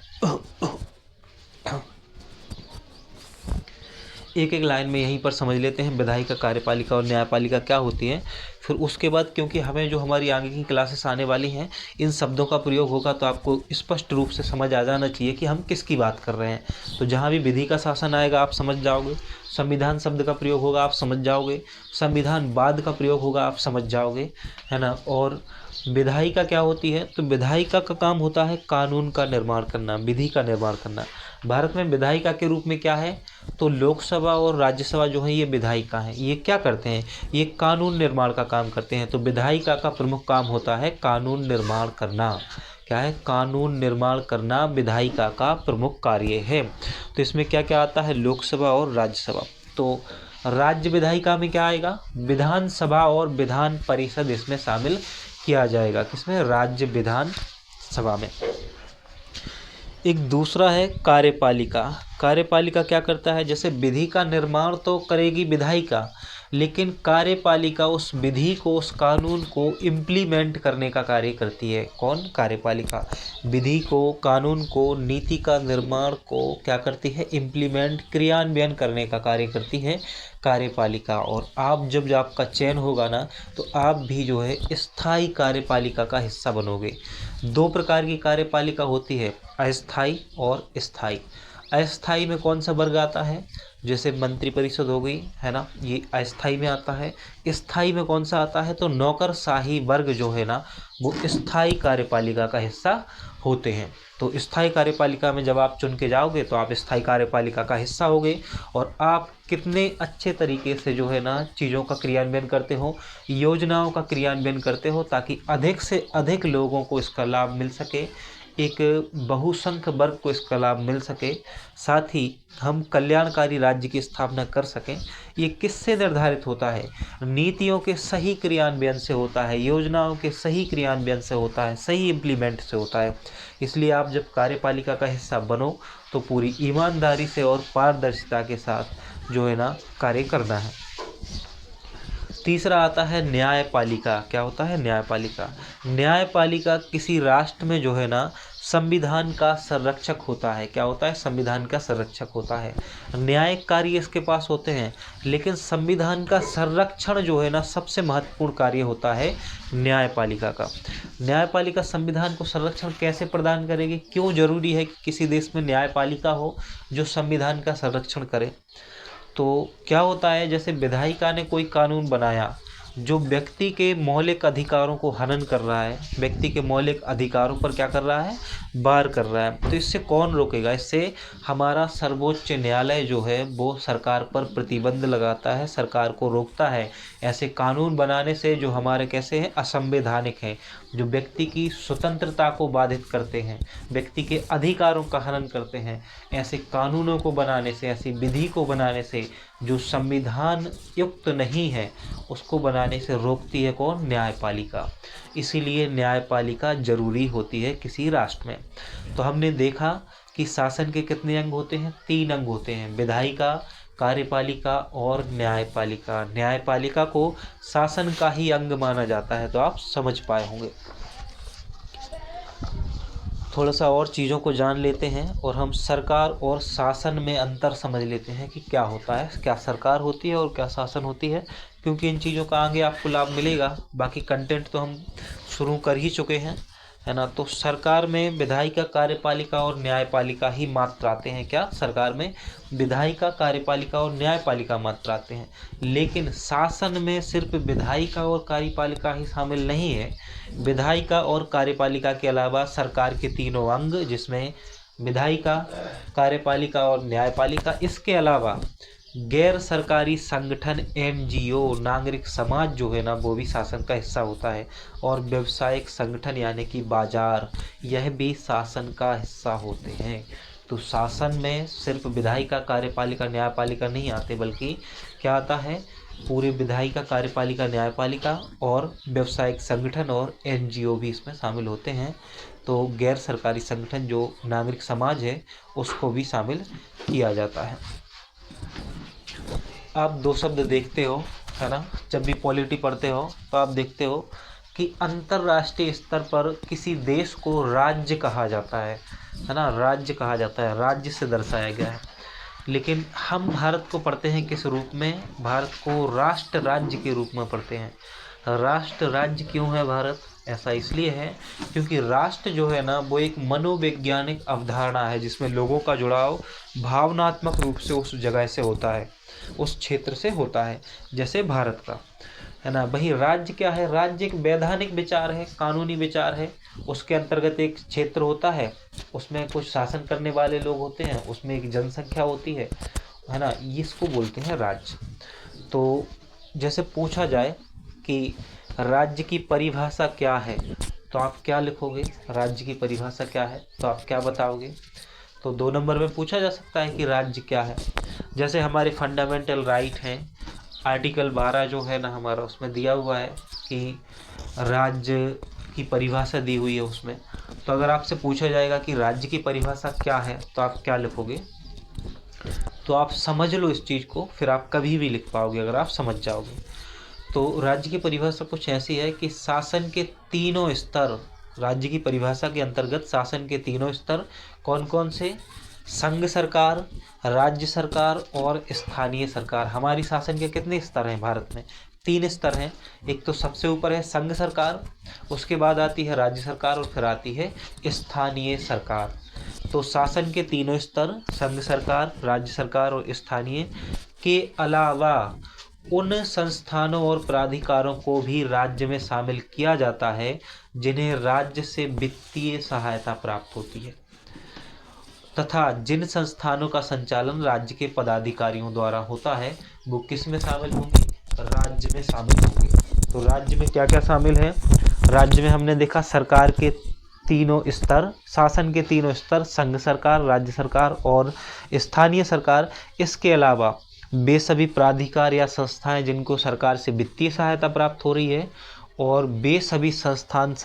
एक एक लाइन में यहीं पर समझ लेते हैं विधायिका, कार्यपालिका और न्यायपालिका क्या होती हैं। फिर उसके बाद, क्योंकि हमें जो हमारी आगे की क्लासेस आने वाली हैं, इन शब्दों का प्रयोग होगा तो आपको स्पष्ट रूप से समझ आ जाना चाहिए कि हम किसकी बात कर रहे हैं। तो जहाँ भी विधि का शासन आएगा आप समझ जाओगे, संविधान शब्द का प्रयोग होगा आप समझ जाओगे, संविधानवाद का प्रयोग होगा आप समझ जाओगे, है ना। और विधायिका क्या होती है? तो विधायिका का काम होता है कानून का निर्माण करना, विधि का निर्माण करना। भारत में विधायिका के रूप में क्या है? तो लोकसभा और राज्यसभा जो है ये विधायिका है। ये क्या करते हैं? ये कानून निर्माण का काम करते हैं। तो विधायिका का प्रमुख काम होता है कानून निर्माण करना। क्या है? कानून निर्माण करना विधायिका का प्रमुख कार्य है। तो इसमें क्या क्या आता है? लोकसभा और राज्यसभा। तो राज्य विधायिका में क्या आएगा? विधानसभा और विधान परिषद इसमें शामिल किया जाएगा। किसमें? राज्य विधान सभा में। एक दूसरा है कार्यपालिका। कार्यपालिका क्या करता है? जैसे विधि का निर्माण तो करेगी विधायिका, लेकिन कार्यपालिका उस विधि को, उस कानून को इम्प्लीमेंट करने का कार्य करती है। कौन? कार्यपालिका। विधि को, कानून को, नीति का निर्माण को क्या करती है? इम्प्लीमेंट, क्रियान्वयन करने का कार्य करती है कार्यपालिका। और आप जब आपका चयन होगा ना, तो आप भी जो है स्थायी कार्यपालिका का हिस्सा बनोगे। 2 प्रकार की कार्यपालिका होती है, अस्थाई और स्थायी। अस्थाई में कौन सा वर्ग आता है? जैसे मंत्रिपरिषद हो गई, है ना, ये अस्थाई में आता है। स्थायी में कौन सा आता है? तो नौकरशाही वर्ग जो है ना, वो स्थायी कार्यपालिका का हिस्सा होते हैं। तो स्थायी कार्यपालिका में जब आप चुन के जाओगे तो आप स्थायी कार्यपालिका का हिस्सा होगे। और आप कितने अच्छे तरीके से जो है ना चीज़ों का क्रियान्वयन करते हो, योजनाओं का क्रियान्वयन करते हो, ताकि अधिक से अधिक लोगों को इसका लाभ मिल सके, एक बहुसंख्य वर्ग को इसका लाभ मिल सके, साथ ही हम कल्याणकारी राज्य की स्थापना कर सकें। ये किससे निर्धारित होता है? नीतियों के सही क्रियान्वयन से होता है, योजनाओं के सही क्रियान्वयन से होता है, सही इम्प्लीमेंट से होता है। इसलिए आप जब कार्यपालिका का हिस्सा बनो तो पूरी ईमानदारी से और पारदर्शिता के साथ जो है ना कार्य करना है। तीसरा आता है न्यायपालिका। क्या होता है? न्यायपालिका। न्यायपालिका किसी राष्ट्र में जो है ना संविधान का संरक्षक होता है। क्या होता है? संविधान का संरक्षक होता है। न्यायिक कार्य इसके पास होते हैं, लेकिन संविधान का संरक्षण जो है ना सबसे महत्वपूर्ण कार्य होता है न्यायपालिका का। न्यायपालिका संविधान को संरक्षण कैसे प्रदान करेगी? क्यों जरूरी है कि किसी देश में न्यायपालिका हो जो संविधान का संरक्षण करे? तो क्या होता है, जैसे विधायिका ने कोई कानून बनाया जो व्यक्ति के मौलिक अधिकारों को हनन कर रहा है, व्यक्ति के मौलिक अधिकारों पर क्या कर रहा है? वार कर रहा है, तो इससे कौन रोकेगा? इससे हमारा सर्वोच्च न्यायालय जो है वो सरकार पर प्रतिबंध लगाता है, सरकार को रोकता है ऐसे कानून बनाने से जो हमारे कैसे हैं? असंवैधानिक हैं, जो व्यक्ति की स्वतंत्रता को बाधित करते हैं, व्यक्ति के अधिकारों का हनन करते हैं। ऐसे कानूनों को बनाने से, ऐसी विधि को बनाने से जो संविधान युक्त नहीं है उसको बनाने से रोकती है कौन? न्यायपालिका। इसीलिए न्यायपालिका जरूरी होती है किसी राष्ट्र में। तो हमने देखा कि शासन के कितने अंग होते हैं? 3 अंग होते हैं, विधायिका, कार्यपालिका और न्यायपालिका। न्यायपालिका को शासन का ही अंग माना जाता है, तो आप समझ पाए होंगे। थोड़ा सा और चीज़ों को जान लेते हैं और हम सरकार और शासन में अंतर समझ लेते हैं कि क्या होता है, क्या सरकार होती है और क्या शासन होती है, क्योंकि इन चीज़ों का आगे आपको लाभ मिलेगा। बाकी कंटेंट तो हम शुरू कर ही चुके हैं, है ना। तो सरकार में विधायिका, कार्यपालिका और न्यायपालिका ही मात्र आते हैं। क्या? सरकार में विधायिका, कार्यपालिका और न्यायपालिका मात्र आते हैं। लेकिन शासन में सिर्फ विधायिका और कार्यपालिका ही शामिल नहीं है। विधायिका और कार्यपालिका के अलावा सरकार के तीनों अंग, जिसमें विधायिका, कार्यपालिका और न्यायपालिका, इसके अलावा गैर सरकारी संगठन, एनजीओ, नागरिक समाज जो है ना, वो भी शासन का हिस्सा होता है। और व्यवसायिक संगठन यानी कि बाजार, यह भी शासन का हिस्सा होते हैं। तो शासन में सिर्फ विधायिका, कार्यपालिका, न्यायपालिका नहीं आते, बल्कि क्या आता है, पूरे विधायिका, कार्यपालिका, न्यायपालिका और व्यवसायिक संगठन और एनजीओ भी इसमें शामिल होते हैं। तो गैर सरकारी संगठन जो नागरिक समाज है, उसको भी शामिल किया जाता है। आप दो शब्द देखते हो, है ना, जब भी पॉलिटी पढ़ते हो तो आप देखते हो कि अंतर्राष्ट्रीय स्तर पर किसी देश को राज्य कहा जाता है ना, राज्य कहा जाता है, राज्य से दर्शाया गया है। लेकिन हम भारत को पढ़ते हैं किस रूप में? भारत को राष्ट्र राज्य के रूप में पढ़ते हैं। राष्ट्र राज्य क्यों है भारत? ऐसा इसलिए है क्योंकि राष्ट्र जो है ना, वो एक मनोवैज्ञानिक अवधारणा है, जिसमें लोगों का जुड़ाव भावनात्मक रूप से उस जगह से होता है, उस क्षेत्र से होता है, जैसे भारत का, है ना। वही राज्य क्या है? राज्य एक वैधानिक विचार है, कानूनी विचार है। उसके अंतर्गत एक क्षेत्र होता है, उसमें कुछ शासन करने वाले लोग होते हैं, उसमें एक जनसंख्या होती है ना, इसको बोलते हैं राज्य। तो जैसे पूछा जाए कि राज्य की परिभाषा क्या है, तो आप क्या लिखोगे? राज्य की परिभाषा क्या है, तो आप क्या बताओगे? तो 2 नंबर में पूछा जा सकता है कि राज्य क्या है। जैसे हमारे फंडामेंटल राइट हैं, आर्टिकल 12 जो है ना हमारा, उसमें दिया हुआ है कि राज्य की परिभाषा दी हुई है उसमें। तो अगर आपसे पूछा जाएगा कि राज्य की परिभाषा क्या है, तो आप क्या लिखोगे? तो आप समझ लो इस चीज़ को, फिर आप कभी भी लिख पाओगे अगर आप समझ जाओगे। तो राज्य की परिभाषा कुछ ऐसी है कि शासन के तीनों स्तर, राज्य की परिभाषा के अंतर्गत शासन के तीनों स्तर कौन कौन से? संघ सरकार, राज्य सरकार और स्थानीय सरकार। हमारी शासन के कितने स्तर हैं भारत में? 3 स्तर हैं। एक तो सबसे ऊपर है संघ सरकार, उसके बाद आती है राज्य सरकार और फिर आती है स्थानीय सरकार। तो शासन के तीनों स्तर, संघ सरकार, राज्य सरकार और स्थानीय, के अलावा उन संस्थानों और प्राधिकारों को भी राज्य में शामिल किया जाता है जिन्हें राज्य से वित्तीय सहायता प्राप्त होती है, तथा जिन संस्थानों का संचालन राज्य के पदाधिकारियों द्वारा होता है, वो किस में शामिल होंगे? राज्य में शामिल होंगे। तो राज्य में क्या क्या शामिल है? राज्य में हमने देखा सरकार के तीनों स्तर, शासन के तीनों स्तर, संघ सरकार, राज्य सरकार और स्थानीय सरकार। इसके अलावा वे सभी प्राधिकार या संस्थाएं जिनको सरकार से वित्तीय सहायता प्राप्त हो रही है, और वे सभी संस्थान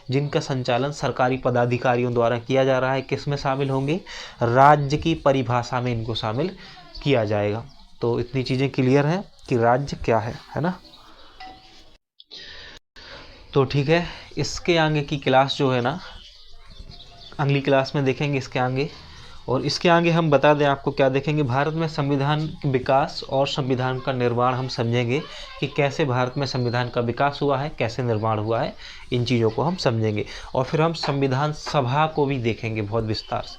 जिनका संचालन सरकारी पदाधिकारियों द्वारा किया जा रहा है, किस में शामिल होंगे? राज्य की परिभाषा में इनको शामिल किया जाएगा। तो इतनी चीज़ें क्लियर हैं कि राज्य क्या है ना। तो ठीक है, इसके आगे की क्लास जो है ना, अगली क्लास में देखेंगे इसके आगे। और इसके आगे हम बता दें आपको क्या देखेंगे, भारत में संविधान के विकास और संविधान का निर्माण हम समझेंगे कि कैसे भारत में संविधान का विकास हुआ है, कैसे निर्माण हुआ है, इन चीज़ों को हम समझेंगे। और फिर हम संविधान सभा को भी देखेंगे बहुत विस्तार से।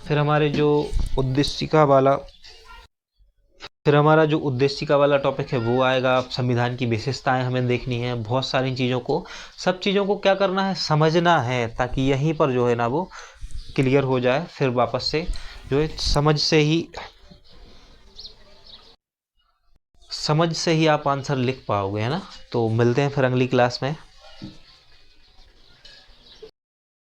फिर हमारा जो उद्देशिका वाला टॉपिक है वो आएगा। संविधान की विशेषताएं हमें देखनी है, बहुत सारी चीज़ों को, सब चीज़ों को क्या करना है? समझना है, ताकि यहीं पर जो है ना वो क्लियर हो जाए। फिर वापस से जो है समझ से ही आप आंसर लिख पाओगे, है ना। तो मिलते हैं फिर अगली क्लास में।